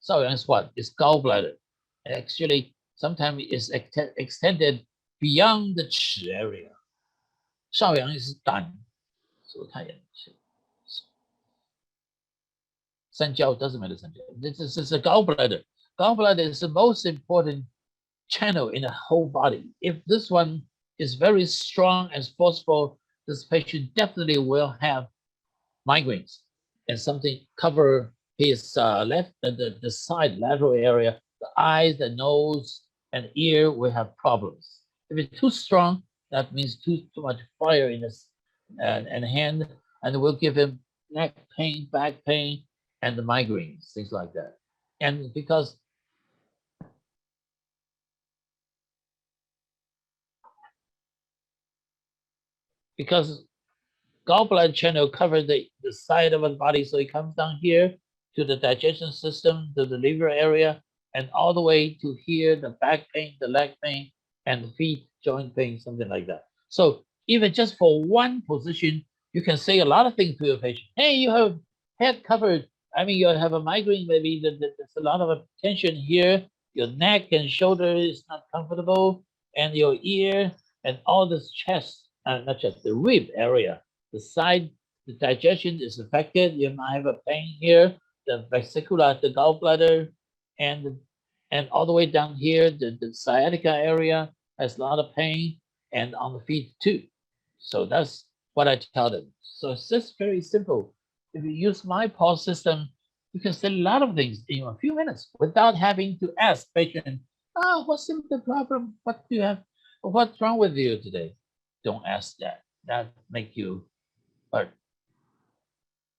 Shaoyang is what? It's gallbladder. Actually, sometimes it's extended beyond the Chi area. Shaoyang is 胆, so 太阳. Sanjiao doesn't matter. This is a gallbladder. Gallbladder is the most important channel in the whole body. If this one is very strong and forceful, this patient definitely will have migraines and something cover his left, the side lateral area, the eyes, the nose, and ear will have problems. If it's too strong, that means too much fire in his and hand, and it will give him neck pain, back pain, and the migraines, things like that. And because because gallbladder channel covers the side of the body, so it comes down here to the digestion system, to the liver area, and all the way to here, the back pain, the leg pain, and the feet joint pain, something like that. So even just for one position, you can say a lot of things to your patient. Hey, you have head covered. I mean, you have a migraine, maybe there's a lot of tension here. Your neck and shoulder is not comfortable, and your ear and all this chest, not chest, the rib area, the side, the digestion is affected. You might have a pain here, the vesicular, the gallbladder, and all the way down here, the sciatica area has a lot of pain, and on the feet too. So that's what I tell them. So it's just very simple. If you use my pulse system, you can say a lot of things in a few minutes without having to ask patient, oh, what's the problem? What do you have? What's wrong with you today? Don't ask that. That make you, but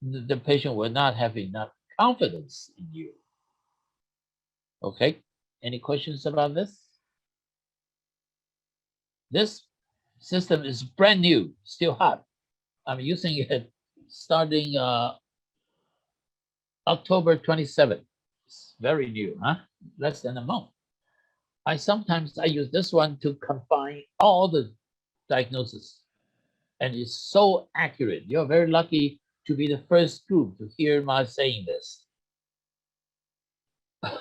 the patient will not have enough confidence in you. Okay, any questions about this? This system is brand new, still hot. I'm using it starting October 27th. It's very new, huh? Less than a month. I sometimes use this one to combine all the diagnoses, and it's so accurate. You're very lucky to be the first group to hear my saying this.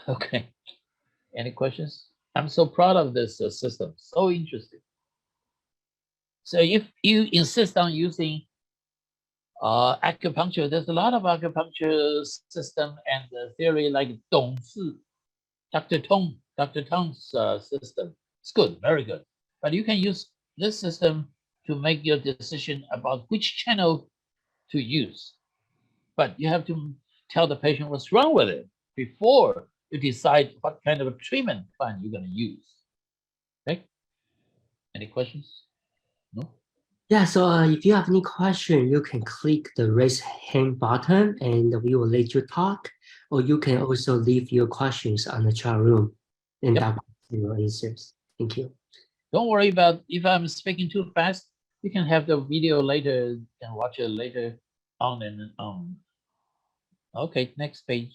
Okay, any questions? I'm so proud of this system, so interesting. So if you insist on using acupuncture, there's a lot of acupuncture system and theory like Dr. Tong's system. It's good, very good. But you can use this system to make your decision about which channel to use. But you have to tell the patient what's wrong with it before you decide what kind of a treatment plan you're going to use. Okay? Any questions? No? Yeah, so if you have any question, you can click the raise hand button and we will let you talk, or you can also leave your questions on the chat room and Yep. Dr. will answers. Thank you. Don't worry about if I'm speaking too fast. You can have the video later and watch it later on and on. Okay, next page.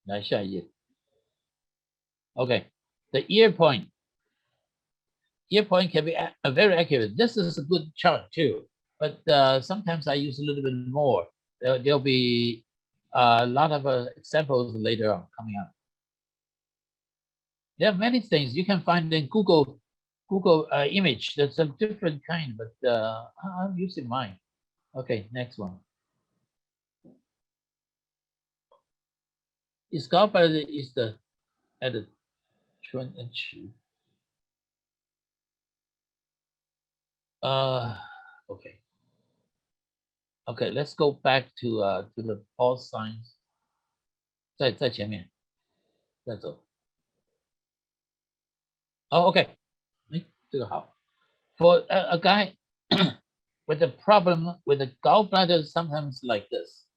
来下一页. Okay, the ear point. Ear point can be very accurate. This is a good chart too, but sometimes I use a little bit more. There'll be a lot of examples later on coming up. There are many things you can find in Google image. There's a different kind, but I'm using mine. Okay, next one. Is gallbladder is the at the 春 and 池. Okay. Okay, let's go back to the pulse signs. 在前面，再走。Oh, okay. 这个好。For a guy with a problem with the gallbladder, sometimes like this.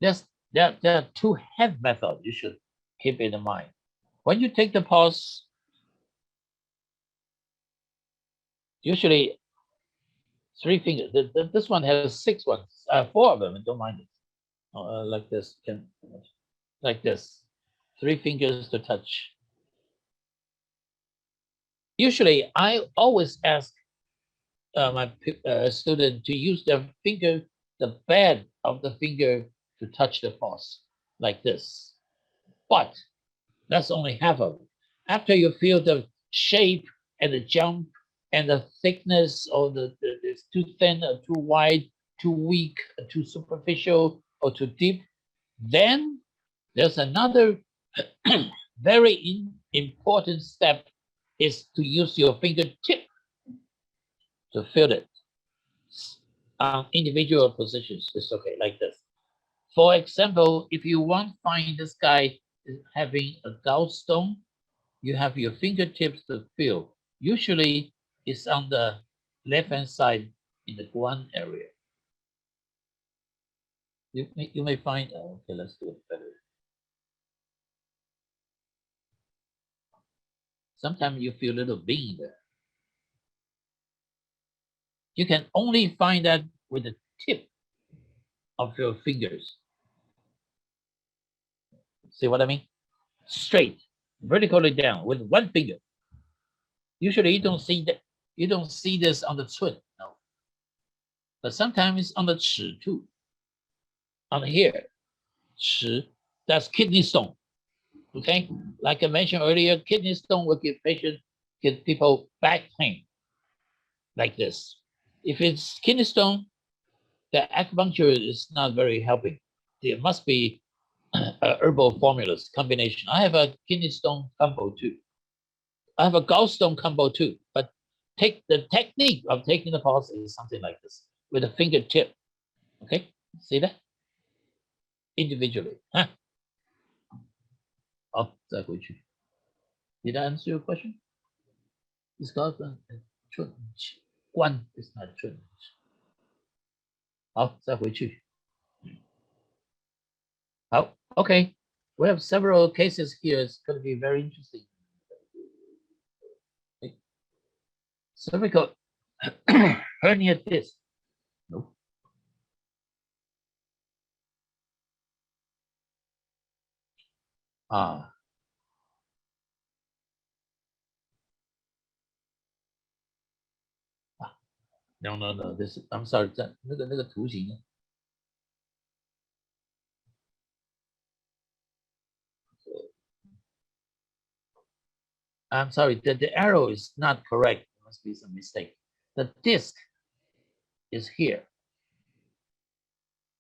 There are two head methods you should keep in mind. When you take the pulse, usually 3 fingers. This one has 6 ones, 4 of them. Don't mind it. Like this, like this. 3 fingers to touch. Usually, I always ask my student to use their finger, the bed of the finger, to touch the pulse, like this. But that's only half of it. After you feel the shape and the jump and the thickness, or it's too thin or too wide, too weak, too superficial, or too deep, then there's another very important step, is to use your fingertip to feel it. Individual positions is okay, like this. For example, if you want to find this guy having a gallstone, you have your fingertips to feel. Usually, it's on the left-hand side in the guan area. You may find, okay, let's do it better. Sometimes you feel a little bean there. You can only find that with the tip of your fingers. See what I mean? Straight, vertically down with one finger. Usually you don't see that. You don't see this on the cun, no. But sometimes it's on the chi too. On here, chi, that's kidney stone. Okay, like I mentioned earlier, kidney stone will give people back pain like this. If it's kidney stone, the acupuncture is not very helping. There must be herbal formulas combination. I have a kidney stone combo too. I have a gallstone combo too. But take the technique of taking the pulse is something like this with a fingertip. Okay, see that individually. Huh? Oh, 再回去. Did I answer your question? It's called 顺气关 is not 顺气. 好，再回去。好 okay. We have several cases here. It's going to be very interesting. Okay. Cervical hernia disc. No. No. This I'm sorry. 那个图形呢 I'm sorry, the arrow is not correct. There must be some mistake. The disc is here.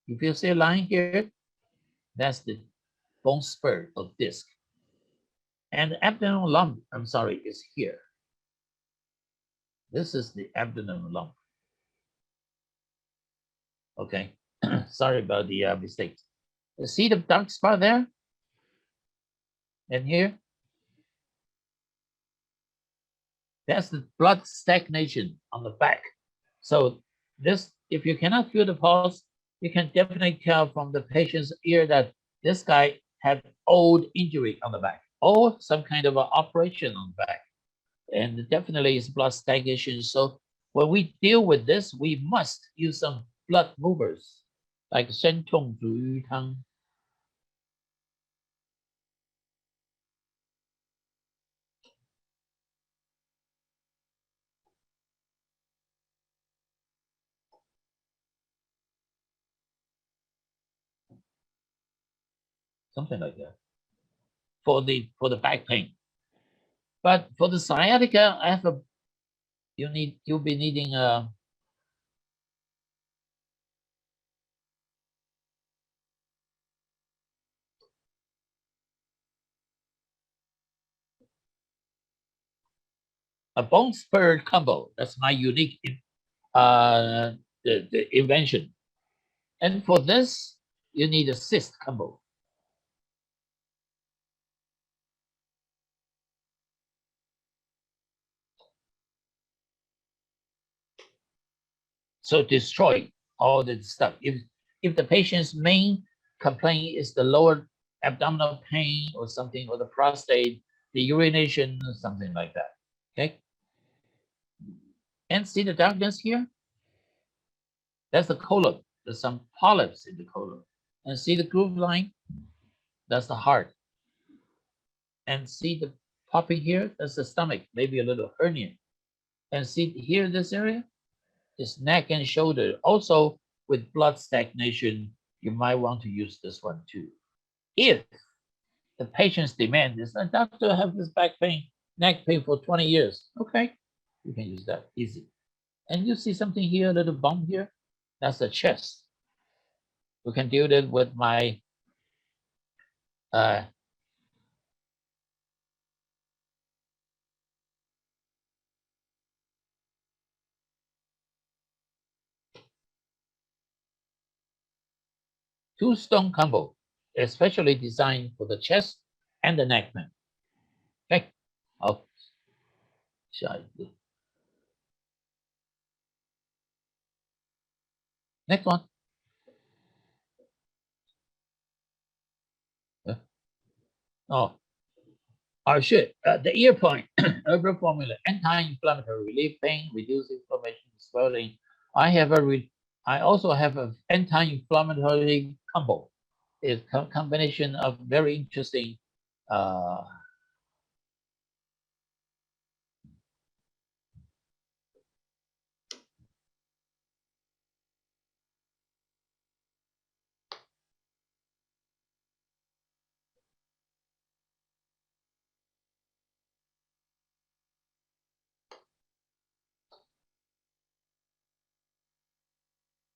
If you see a line here, that's the bone spur of disc. And the abdominal lump, I'm sorry, is here. This is the abdominal lump. Okay, sorry about the mistake. You see the dark spot there? And here? That's the blood stagnation on the back. So this, if you cannot feel the pulse, you can definitely tell from the patient's ear that this guy had old injury on the back or some kind of an operation on the back. And definitely it's blood stagnation. So when we deal with this, we must use some blood movers like 生痛煮鱼汤. Something like that for the back pain. But for the sciatica, I have you'll be needing a bone spur combo. That's my unique the invention. And for this, you need a cyst combo. So destroy all the stuff. If the patient's main complaint is the lower abdominal pain or something, or the prostate, the urination, something like that. Okay. And see the darkness here? That's the colon. There's some polyps in the colon. And see the groove line? That's the heart. And see the popping here? That's the stomach, maybe a little hernia. And see here, this area? It's neck and shoulder. Also, with blood stagnation, you might want to use this one too. If the patient's demand is, doctor, I have this back pain, neck pain for 20 years. Okay, you can use that, easy. And you see something here, a little bump here? That's the chest. We can do that with my two-stone combo, especially designed for the chest and the neck pain. Okay, 好，下一个 Next one. Oh, sure. The ear point, herbal formula, anti-inflammatory, relief pain, reduce inflammation, swelling. I have I also have an anti-inflammatory combo. It's a combination of very interesting. Uh,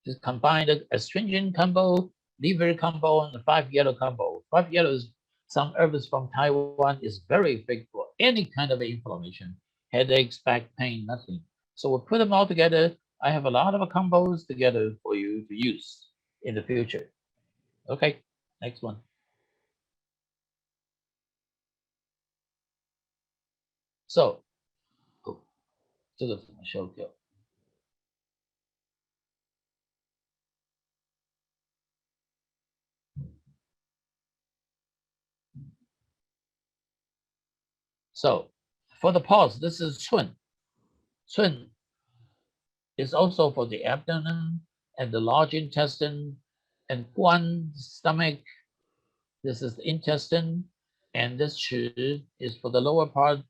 just combine the astringent combo, liver combo, and the 5-yellow combo. 5-yellows, some herbs from Taiwan is very effective for any kind of inflammation, headaches, back pain, nothing. So we'll put them all together. I have a lot of combos together for you to use in the future. Okay, next one. So, 这个怎么修掉？ So, for the pulse, this is Chun. Chun is also for the abdomen and the large intestine and Guan, stomach. This is the intestine, and this Chi is for the lower part,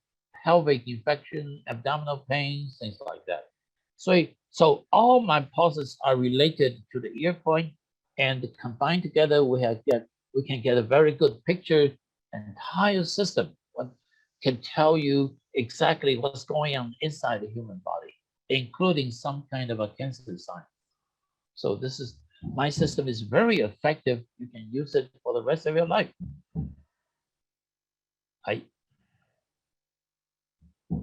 pelvic infection, abdominal pain, things like that. So all my pulses are related to the ear point, and combined together, we can get a very good picture. An entire system can tell you exactly what's going on inside the human body, including some kind of a cancer sign. So this is my system is very effective. You can use it for the rest of your life.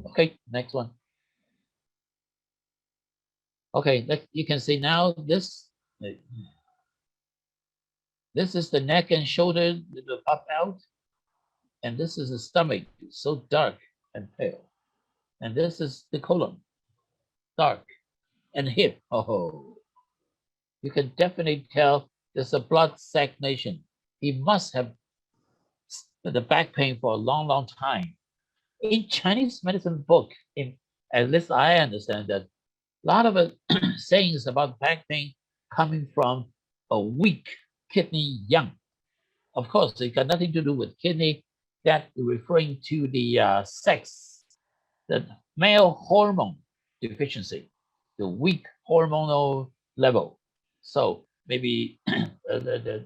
Okay, next one. Okay, you can see now this is the neck and shoulder that will pop out, and this is the stomach, so dark and pale, and this is the colon, dark, and hip. Oh, you can definitely tell there's a blood stagnation. He must have the back pain for a long, long time. In Chinese medicine book, at least I understand that a lot of sayings about back pain coming from a weak kidney yang. Of course, it got nothing to do with kidney. That referring to the sex, the male hormone deficiency, the weak hormonal level. So maybe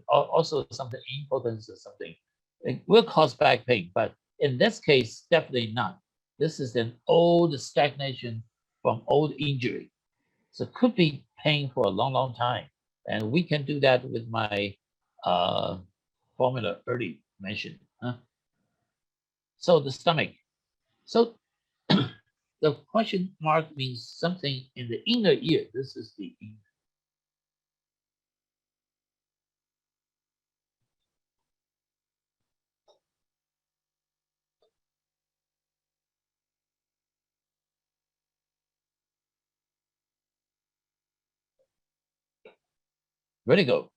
also something impotence or something. It will cause back pain, but in this case, definitely not. This is an old stagnation from old injury. So it could be pain for a long, long time. And we can do that with my formula early mentioned. Huh? So the stomach. So the question mark means something in the inner ear. This is the inner. Vertigo.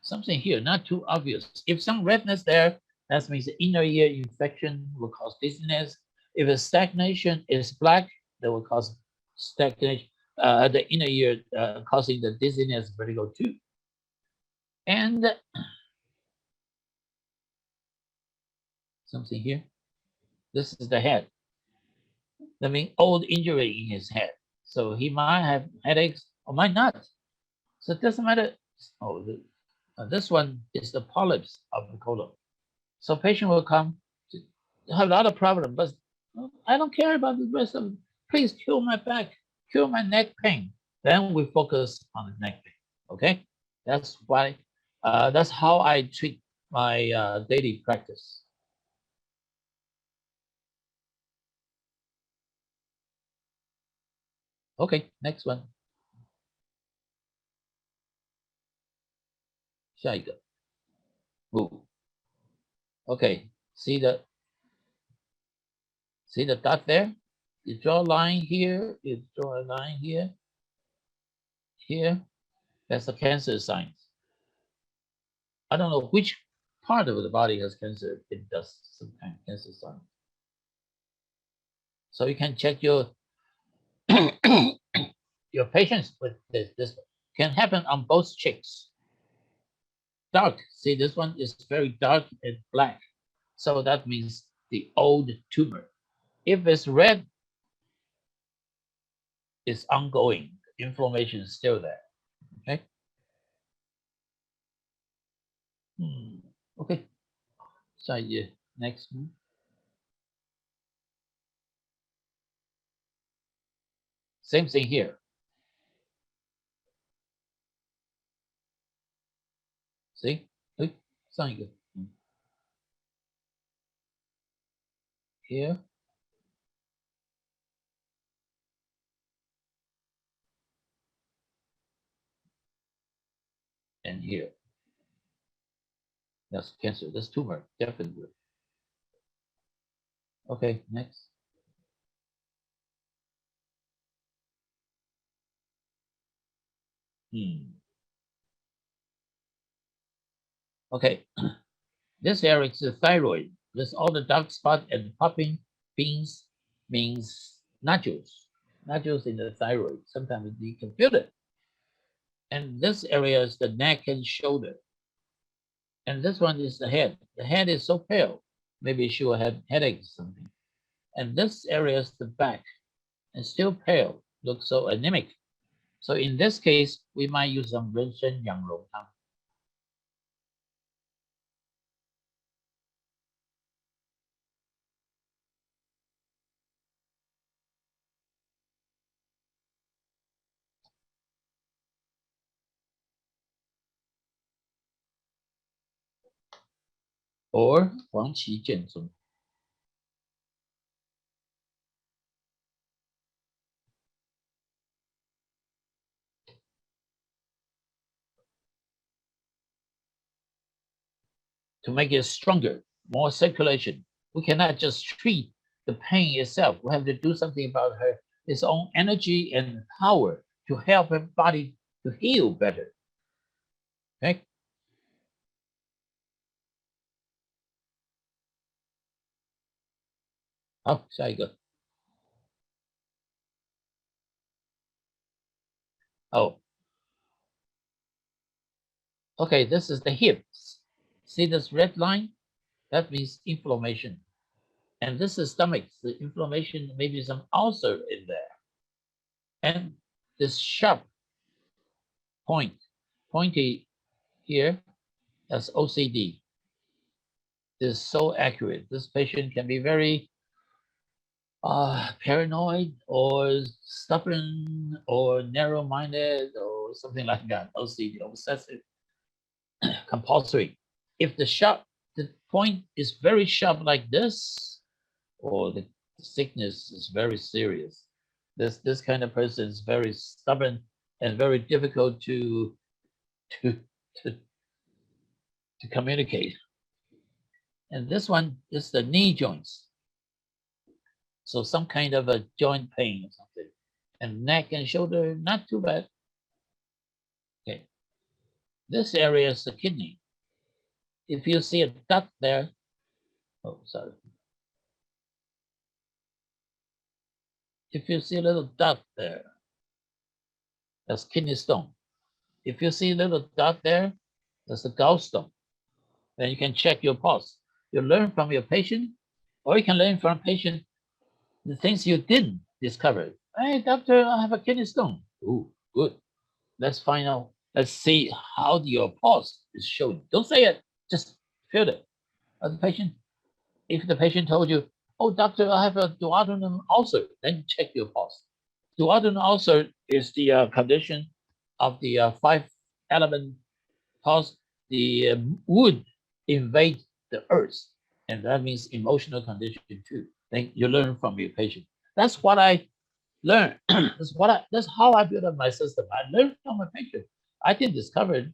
Something here, not too obvious. If some redness there, that means the inner ear infection will cause dizziness. If a stagnation is black, that will cause stagnation, the inner ear causing the dizziness, vertigo too. And something here. This is the head. That means old injury in his head. So he might have headaches or might not. So it doesn't matter. Oh, this one is the polyps of the colon. So patient will come to have a lot of problem, but I don't care about the rest of it. Please cure my back, cure my neck pain. Then we focus on the neck pain. Okay, that's why. That's how I treat my daily practice. Okay, next one. 下一个 move. Okay, see the dot there? You draw a line here, you draw a line here, here. That's the cancer signs. I don't know which part of the body has cancer. It does some kind of cancer sign. So you can check your your patients with this. This can happen on both cheeks. Dark. See, this one is very dark and black. So that means the old tumor. If it's red, it's ongoing. Inflammation is still there. Okay. Okay. So yeah, next one. Same thing here. See? Here and here. That's cancer. That's tumor. Definitely. Okay, next. Okay, this area is the thyroid. There's all the dark spot and popping beans means nodules. Nodules in the thyroid. Sometimes you can feel it. And this area is the neck and shoulder. And this one is the head. The head is so pale. Maybe she will have headaches or something. And this area is the back and still pale, looks so anemic. So in this case, we might use some 人参养荣汤. Or 黄芪剑宗. To make it stronger, more circulation. We cannot just treat the pain itself. We have to do something about her, its own energy and power to help her body to heal better. Okay. Oh, 下一个. Oh. Okay, this is the hips. See this red line? That means inflammation. And this is stomach, the inflammation, maybe some ulcer in there. And this sharp point, pointy here, that's OCD. This is so accurate. This patient can be very paranoid or stubborn or narrow-minded or something like that. OCD, obsessive compulsory. If the point is very sharp like this, or the sickness is very serious, this kind of person is very stubborn and very difficult to communicate. And this one is the knee joints. So some kind of a joint pain or something. And neck and shoulder, not too bad. Okay. This area is the kidney. If you see a dot there, oh, sorry. If you see a little dot there, that's kidney stone. If you see a little dot there, that's a gallstone. Then you can check your pulse. You learn from your patient, or you can learn from patient the things you didn't discover. Hey, doctor, I have a kidney stone. Ooh, good. Let's find out. Let's see how your pulse is showing. Don't say it. Just feel it. The patient, if the patient told you, "Oh, doctor, I have a duodenum ulcer," then check your pulse. Duodenum ulcer is the condition of the 5-element pulse. The wood invade the earth, and that means emotional condition too. Then you learn from your patient. That's what I learned. That's how I built up my system. I learned from my patient. I didn't discover it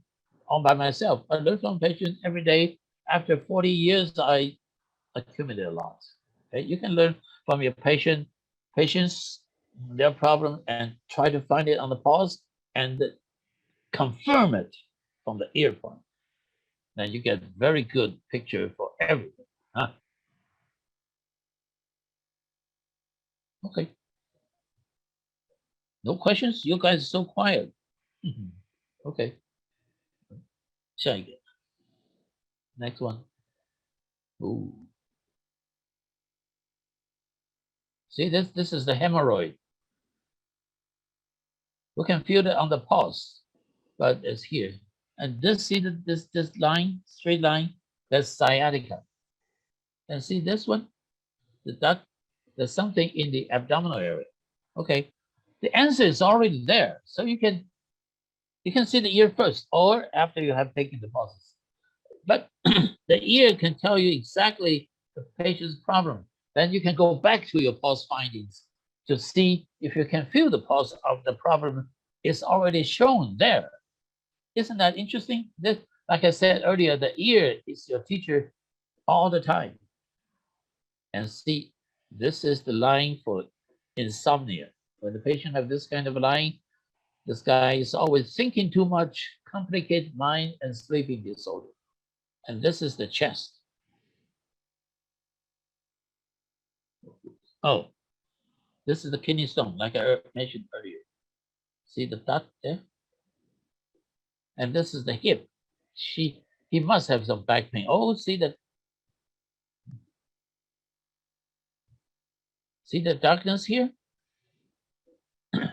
all by myself. I learned from patient every day. After 40 years, I accumulated a lot. Okay? You can learn from your patients, their problem, and try to find it on the pulse and confirm it from the ear point. Then you get very good picture for everything. Huh? Okay. No questions? You guys are so quiet. Okay. 下一个 Next one. Ooh. See, this is the hemorrhoid. We can feel it on the pulse, but it's here. And see this line, straight line, that's sciatica. And see this one, there's something in the abdominal area. Okay, the answer is already there, so you can see the ear first, or after you have taken the pulses. But the ear can tell you exactly the patient's problem. Then you can go back to your pulse findings to see if you can feel the pulse of the problem is already shown there. Isn't that interesting? This, like I said earlier, the ear is your teacher all the time. And see, this is the line for insomnia. When the patient have this kind of line, this guy is always thinking too much, complicated mind and sleeping disorder. And this is the chest. Oh, this is the kidney stone, like I mentioned earlier. See the dot there? And this is the hip. He must have some back pain. Oh, see the darkness here?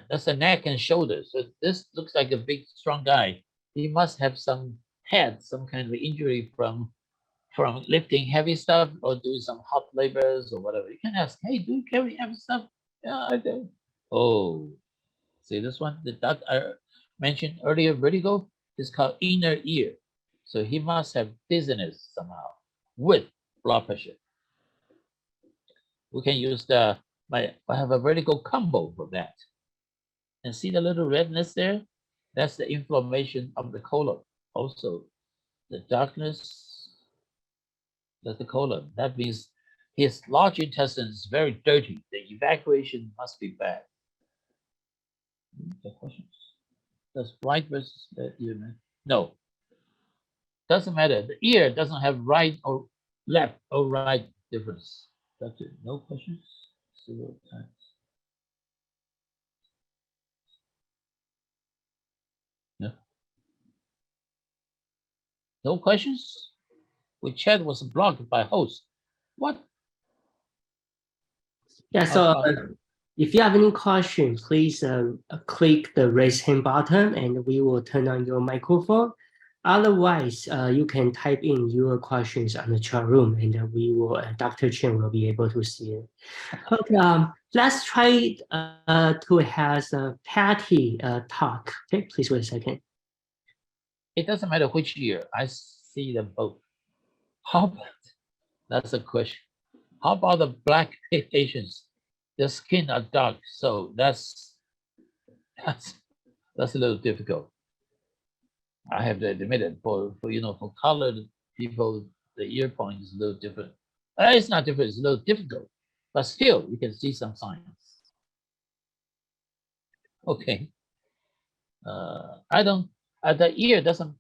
That's the neck and shoulders. So this looks like a big, strong guy. He must have some kind of injury from lifting heavy stuff or doing some hot labors or whatever. You can ask, hey, do you carry heavy stuff? Yeah, I do. Oh, see this one? The dot I mentioned earlier, vertigo, is called inner ear. So he must have dizziness somehow with blood pressure. We can use I have a vertical combo for that. And see the little redness there? That's the inflammation of the colon. Also, the darkness, that's the colon. That means his large intestine is very dirty. The evacuation must be bad. The questions? Does right versus left ear matter? No. Doesn't matter. The ear doesn't have right or left or right difference. That's it. No questions? 0 times. No. No questions? The chat was blocked by host. What? Yeah, so if you have any questions, please click the raise hand button and we will turn on your microphone. Otherwise, you can type in your questions on the chat room and we will, Dr. Chang will be able to see it. Okay, let's try to have Patty talk. Okay, please wait a second. It doesn't matter which ear, I see them both. How about, that's a question. How about the black patients? Their skin are dark, so that's a little difficult. I have to admit it. For colored people, the ear point is a little different. It's not different. It's a little difficult, but still, you can see some signs. Okay. I don't. The ear doesn't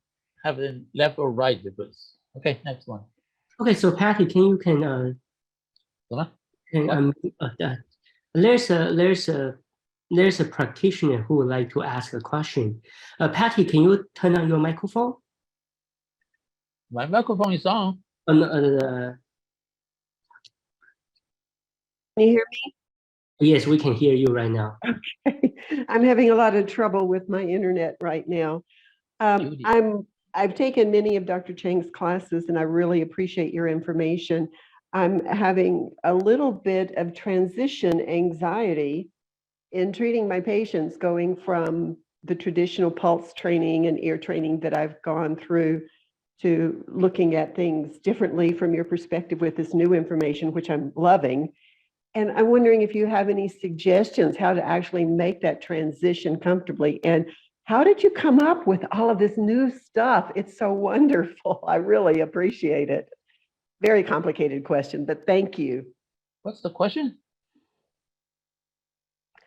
have a left or right difference. Okay, next one. Okay, so Patty, there's a practitioner who would like to ask a question. Patty, can you turn on your microphone? My microphone is on. Can you hear me? Yes, we can hear you right now. Okay. I'm having a lot of trouble with my internet right now. I've taken many of Dr. Chang's classes and I really appreciate your information. I'm having a little bit of transition anxiety in treating my patients, going from the traditional pulse training and ear training that I've gone through to looking at things differently from your perspective with this new information, which I'm loving. And I'm wondering if you have any suggestions how to actually make that transition comfortably. And how did you come up with all of this new stuff? It's so wonderful. I really appreciate it. Very complicated question, but thank you. What's the question?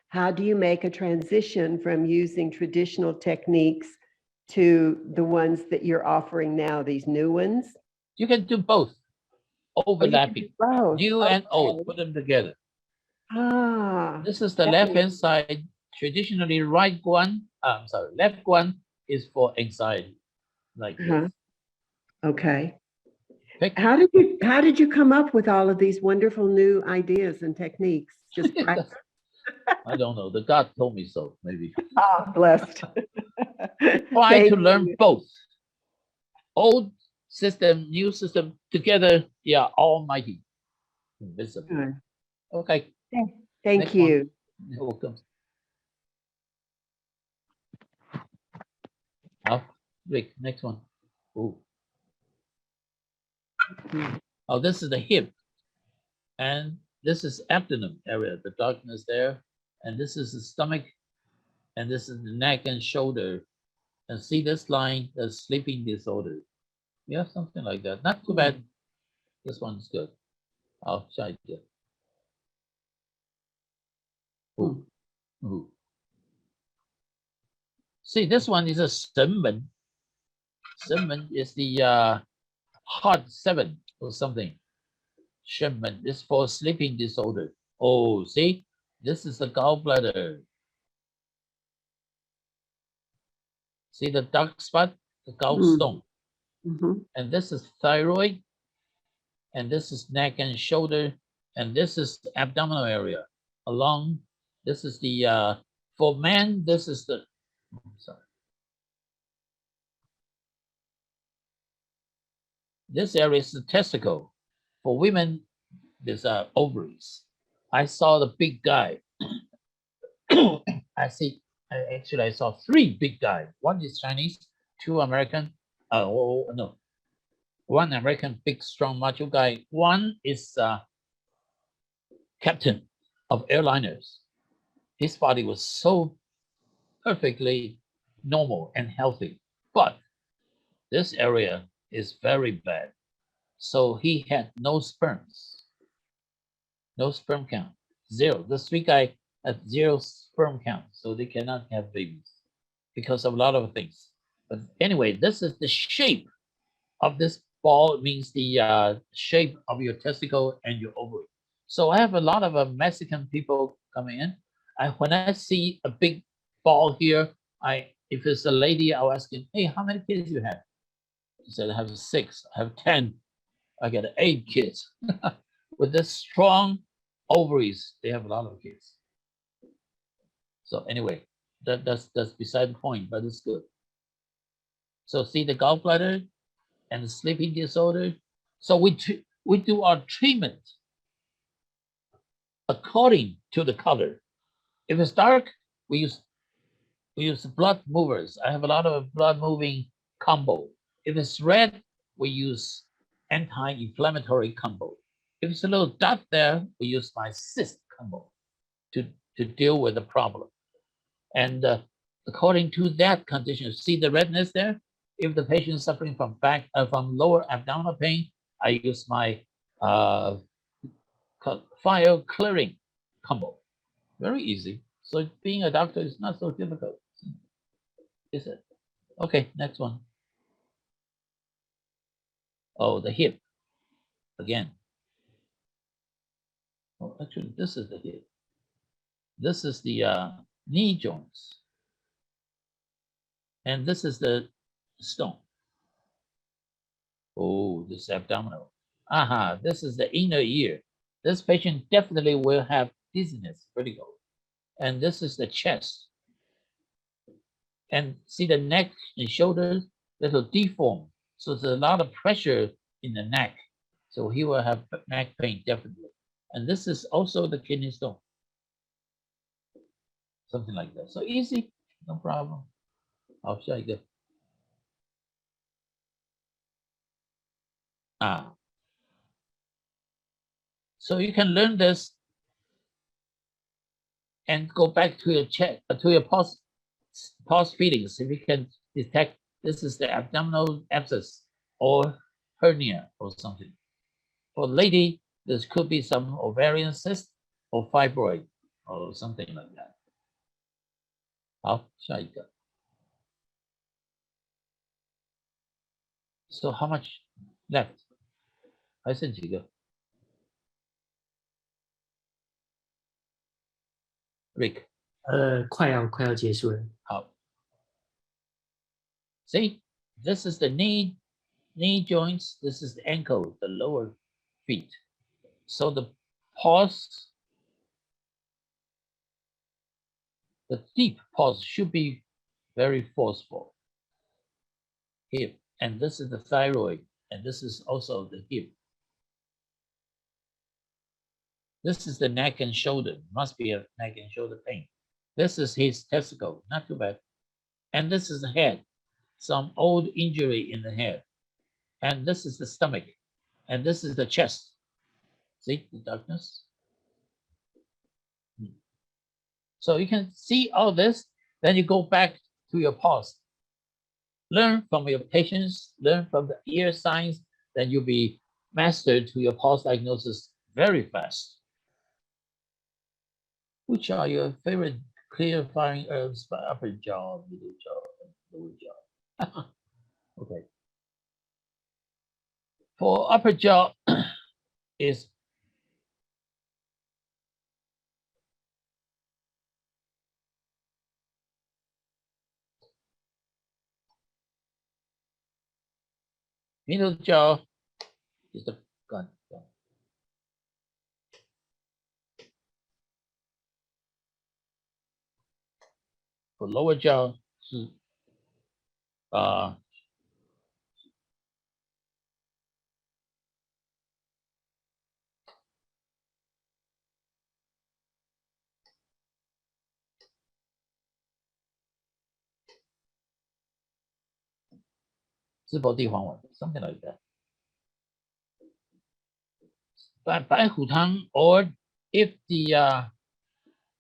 How do you make a transition from using traditional techniques to the ones that you're offering now, these new ones? You can do both. Overlapping. Both. New and old, put them together. Ah, This is the that left makes- hand side. Traditionally, right one, left one is for anxiety, like uh-huh. this. Okay. Pick. How did you come up with all of these wonderful new ideas and techniques? Just practice. I don't know. The God told me so, maybe. Ah, blessed. Try to Thank learn you. both. Old system, new system, together, they are almighty, invisible. Good. Okay. Thank Next you. one. You're welcome. Rick, next one. Ooh. Oh, this is the hip. And this is abdomen area, the darkness there. And this is the stomach. And this is the neck and shoulder. And see this line, the sleeping disorder. Yeah, something like that. Not too bad. This one's good. I'll try it. Ooh. Ooh. See, this one is a Shenmen. Shenmen is the heart 7 or something. Shenmen is for sleeping disorder. Oh, see, this is the gallbladder. See the dark spot, the gallstone. And this is thyroid. And this is neck and shoulder. And this is the abdominal area. Along, this is the, for men, this is the, sorry. This area is the testicle. For women, there's ovaries. I saw the big guy. I saw 3 big guys. One is Chinese, 2 American. No, 1 American, big, strong, macho guy. 1 is captain of airliners. His body was so perfectly normal and healthy, but this area is very bad. So he had no sperms, no sperm count, 0. The 3 guy had 0 sperm count, so they cannot have babies because of a lot of things. But anyway, this is the shape of this ball. It means the shape of your testicle and your ovary. So I have a lot of Mexican people coming in. When I see a big ball here, if it's a lady, I'll ask him, hey, how many kids you have? She said, I have 6, I have 10, I got 8 kids. With this strong ovaries, they have a lot of kids. So anyway, that's beside the point, but it's good. So see the gallbladder and the sleeping disorder. So we do our treatment according to the color. If it's dark, we use blood movers. I have a lot of blood moving combo. If it's red, we use anti-inflammatory combo. If it's a little dot there, we use my cyst combo to deal with the problem. And according to that condition, see the redness there? If the patient is suffering from lower abdominal pain, I use my file clearing combo. Very easy. So being a doctor is not so difficult, is it? Okay, next one. Oh, the hip again. Oh, actually, this is the hip. This is the knee joints. And this is the stone. Oh, this abdominal. Aha, this is the inner ear. This patient definitely will have dizziness, vertigo. And this is the chest. And see the neck and shoulders, little deformed. So there's a lot of pressure in the neck. So he will have neck pain, definitely. And this is also the kidney stone. Something like that. So easy, no problem. I'll show you. So you can learn this and go back to your pulse feelings. If you can detect this is the abdominal abscess or hernia or something. For lady, this could be some ovarian cyst or fibroid or something like that. 好，下一个。So how much left? 还剩几个？ Rick. 快要结束了。好。See, this is the knee joints. This is the ankle, the lower feet. So the pulse, the deep pulse should be very forceful. Hip, and this is the thyroid, and this is also the hip. This is the neck and shoulder. Must be a neck and shoulder pain. This is his testicle, not too bad. And this is the head, some old injury in the head. And this is the stomach, and this is the chest. See the darkness? So you can see all this, then you go back to your pulse. Learn from your patients, learn from the ear signs, then you'll be mastered to your pulse diagnosis very fast. Which are your favorite clarifying herbs for upper jaw, middle jaw, and lower jaw? Okay. For upper jaw is middle jaw is the gun. For lower jaw 是自薄地黄丸 something like that. 白虎汤 or if the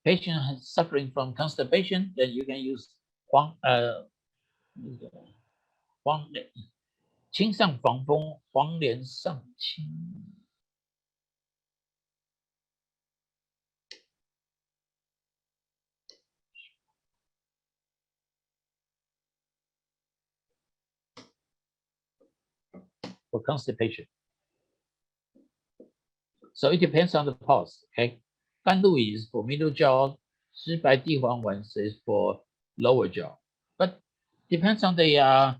patient is suffering from constipation, then you can use 清上防风黄连上清。For constipation. So it depends on the pulse, okay? 甘露 is for middle jaw, 湿白地黄丸 is for lower jaw. But depends on the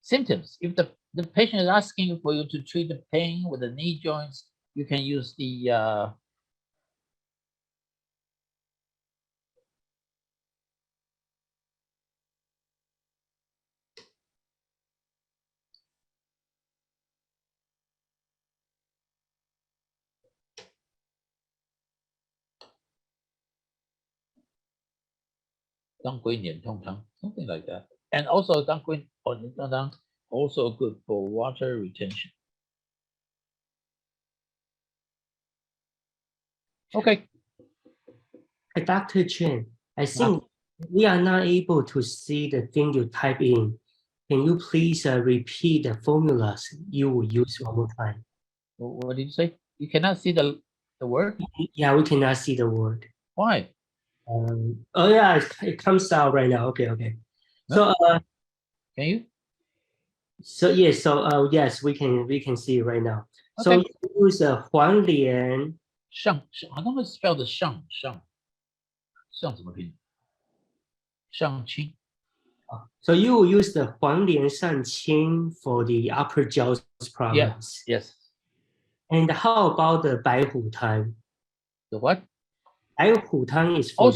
symptoms. If the patient is asking for you to treat the pain with the knee joints, you can use the当归黏痛汤 something like that. And also 当归黏痛汤 also good for water retention. Okay. Hey, Dr. Chen, I think we are not able to see the thing you type in. Can you please repeat the formulas you will use one more time? What did you say? You cannot see the word? Yeah, we cannot see the word. Why? Oh yeah, it comes out right now. Okay. So can you? So yes, yes, we can see it right now. So Okay. you use 黄连 Shang, I don't know spell the shang 怎么拼？上清。So you will use the 黄连上清 for the upper jaw problems. Yes. And how about the 白虎汤? The what? 白虎汤 is for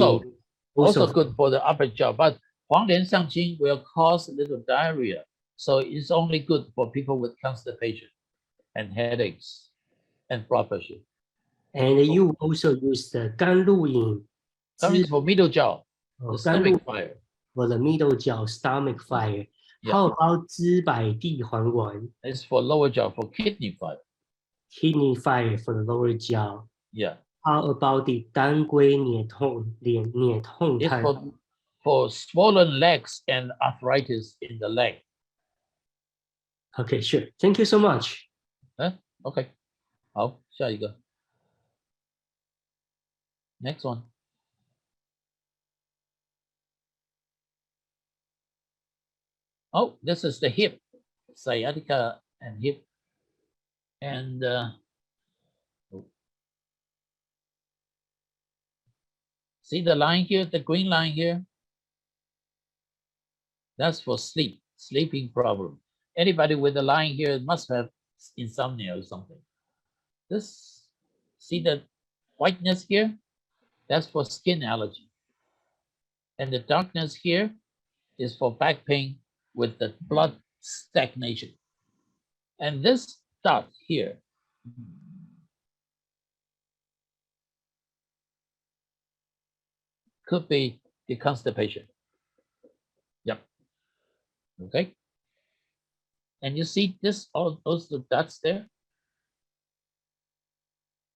also good for the upper jaw, but 黄连上清 will cause a little diarrhea, so it's only good for people with constipation and headaches and blood pressure. And you also use the 甘露饮 Some is for middle jaw, the stomach fire. For the middle jaw, stomach fire. How about 知百地黄丸? It's for lower jaw, for kidney fire. Kidney fire for the lower jaw. Yeah. How about the 当归黏痛汤? It's for swollen legs and arthritis in the leg. Okay, sure. Thank you so much. Okay. 好，下一个。Next one. Oh, this is the hip, sciatica and hip. And See the line here, the green line here? That's for sleep, sleeping problem. Anybody with the line here must have insomnia or something. This, see the whiteness here? That's for skin allergy. And the darkness here is for back pain with the blood stagnation. And this dot here could be the constipation. Yep. Okay. And you see this, all those dots there?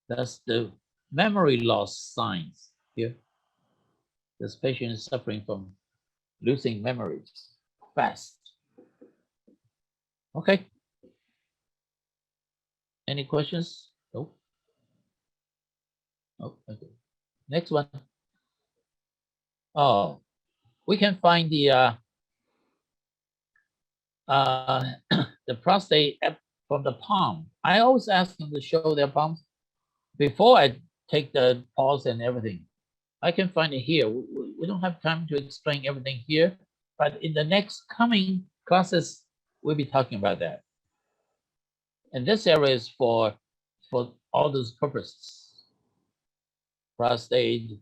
That's the memory loss signs here. This patient is suffering from losing memories fast. Okay. Any questions? No. Oh, okay. Next one. Oh, we can find the the prostate from the palm. I always ask them to show their palms before I take the pulse and everything. I can find it here. We don't have time to explain everything here, but in the next coming classes, we'll be talking about that. And this area is for all those purposes. Prostate,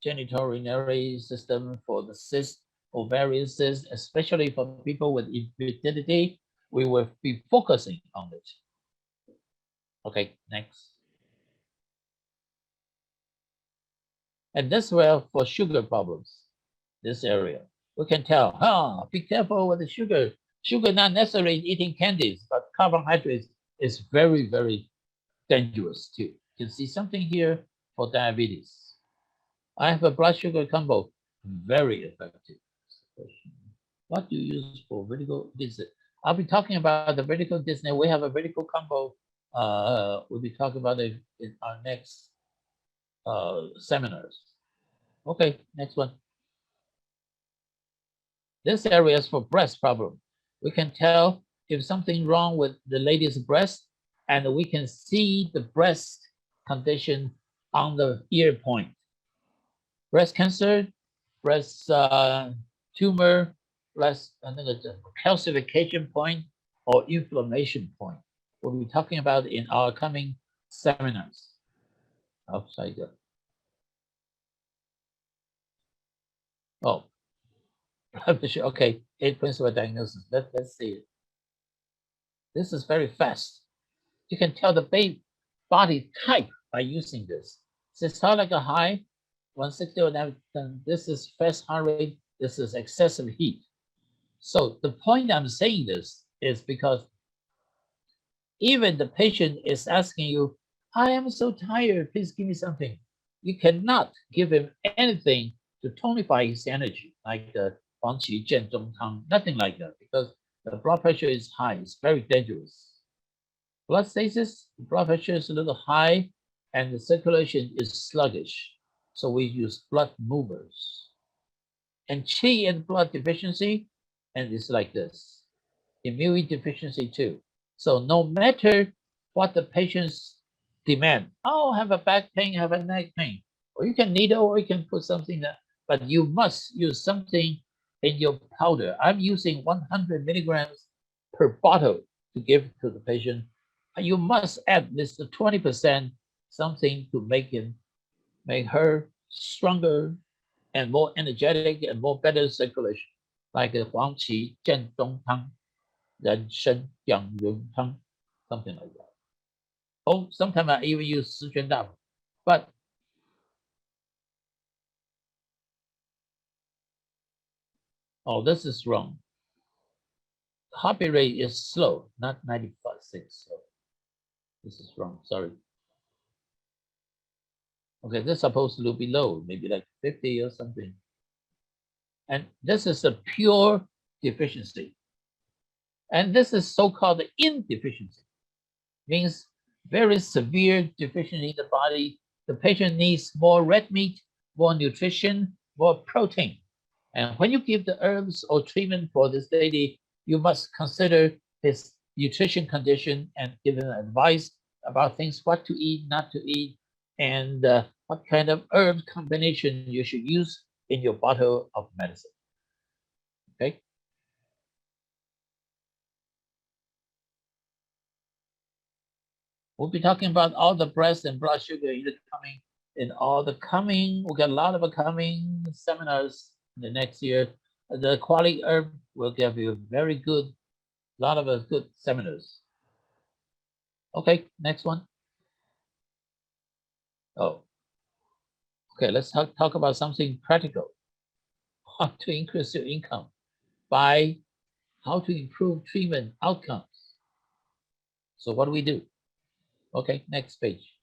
genitourinary system, for the cyst, ovarian cyst, especially for people with infertility, we will be focusing on it. Okay, next. And this well for sugar problems, this area. We can tell, be careful with the sugar. Sugar not necessarily eating candies, but carbohydrates is very, very dangerous too. You can see something here for diabetes. I have a blood sugar combo, very effective. What do you use for vertical dizziness? I'll be talking about the vertical dizziness. We have a vertical combo. We'll be talking about it in our next seminars. Okay, next one. This area is for breast problem. We can tell if something wrong with the lady's breast, and we can see the breast condition on the ear point. Breast cancer, breast tumor, breast calcification point, or inflammation point. We'll be talking about in our coming seminars. Upside down. Oh, okay, 8 principal diagnosis. Let's see it. This is very fast. You can tell the body type by using this. Systolic high, 160, and this is fast heart rate, this is excessive heat. So the point I'm saying this is because even the patient is asking you, I am so tired, please give me something. You cannot give him anything to tonify his energy, like the Huang Qi Jian Zhong Tang, nothing like that, because the blood pressure is high, it's very dangerous. Blood stasis, blood pressure is a little high, and the circulation is sluggish. So we use blood movers. And Qi and blood deficiency, and it's like this. Immune deficiency too. So no matter what the patients demand, oh, have a back pain, have a neck pain, or you can needle, or you can put something that, but you must use something in your powder. I'm using 100 milligrams per bottle to give to the patient. You must add this to 20% something to make her stronger and more energetic and more better circulation, like the Huang Qi Jian Dong Tang, Ren Shen Yang Yun Tang, something like that. Oh, sometimes I even use Sichuan Da, but oh, this is wrong. Heartbeat rate is slow, not 95.6. So this is wrong. Sorry. Okay, this is supposed to be low, maybe like 50 or something. And this is a pure deficiency. And this is so-called indeficiency. Means very severe deficiency in the body. The patient needs more red meat, more nutrition, more protein. And when you give the herbs or treatment for this lady, you must consider his nutrition condition and give him advice about things, what to eat, not to eat, and what kind of herb combination you should use in your bottle of medicine. Okay. We'll be talking about all the breast and blood sugar in the coming, we got a lot of coming seminars in the next year. The Qualiherb will give you very good, lot of good seminars. Okay, next one. Oh, okay, let's talk about something practical. How to increase your income by how to improve treatment outcomes. So what do we do? Okay, next page.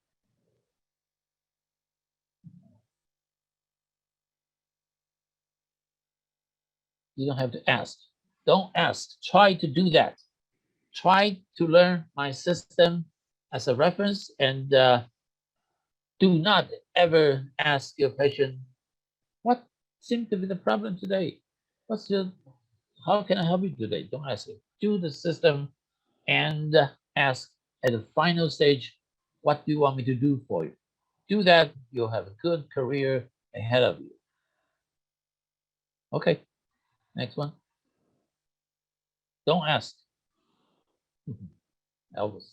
You don't have to ask. Don't ask. Try to do that. Try to learn my system as a reference, and do not ever ask your patient, what seems to be the problem today? How can I help you today? Don't ask it. Do the system and ask at the final stage, what do you want me to do for you? Do that, you'll have a good career ahead of you. Okay, next one. Don't ask. Elvis.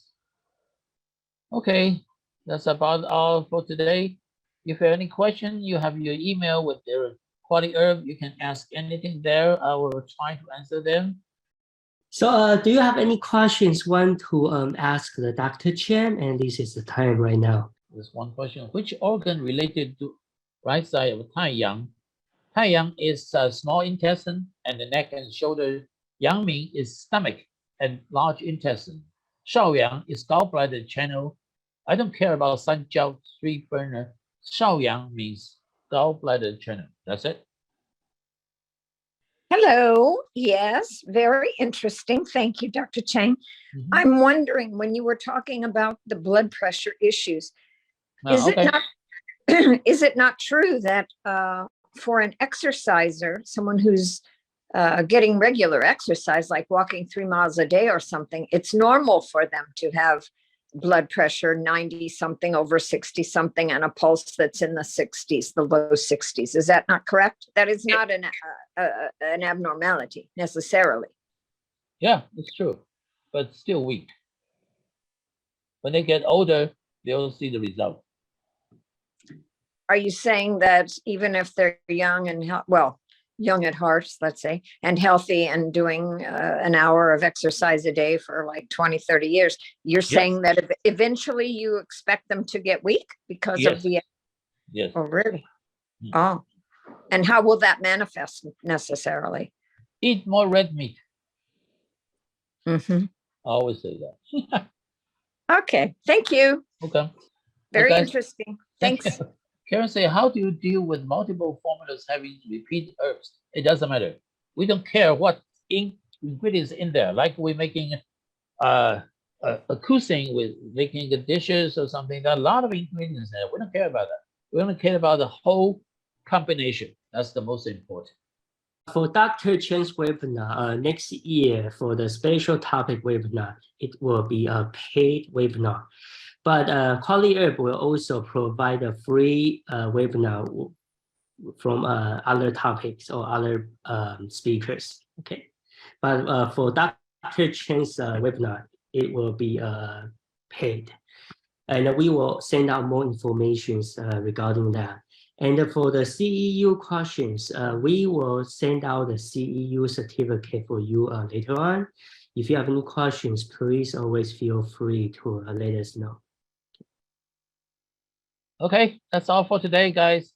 Okay, that's about all for today. If you have any question, you have your email with their Qualiherb. You can ask anything there. I will try to answer them. So do you have any questions want to ask the Dr. Chang? And this is the time right now. There's one question. Which organ related to right side of Taiyang? Taiyang is small intestine and the neck and shoulder. Yangming is stomach and large intestine. Shaoyang is gallbladder channel. I don't care about Sanjiao 3 burner. Shaoyang means gallbladder channel. That's it. Hello. Yes, very interesting. Thank you, Dr. Chang. I'm wondering, when you were talking about the blood pressure issues, is it not true that for an exerciser, someone who's getting regular exercise, like walking 3 miles a day or something, it's normal for them to have blood pressure 90 something over 60 something and a pulse that's in the 60s, the low 60s. Is that not correct? That is not an abnormality necessarily. Yeah, it's true, but still weak. When they get older, they'll see the result. Are you saying that even if they're young and young at heart, let's say, and healthy and doing an hour of exercise a day for like 20, 30 years, you're saying that eventually you expect them to get weak because of the... Yes. Oh, really? Oh, and how will that manifest necessarily? Eat more red meat. I always say that. Okay, thank you. Okay. Very interesting. Thanks. Karen say, how do you deal with multiple formulas having repeat herbs? It doesn't matter. We don't care what ingredients in there. Like we're making a cuisine with making the dishes or something. There are a lot of ingredients there. We don't care about that. We only care about the whole combination. That's the most important. For Dr. Chang's webinar next year, for the special topic webinar, it will be a paid webinar. But Qualiherb will also provide a free webinar from other topics or other speakers. Okay, but for Dr. Chang's webinar, it will be paid, and we will send out more information regarding that. And for the CEU questions, we will send out the CEU certificate for you later on. If you have any questions, please always feel free to let us know. Okay, that's all for today, guys.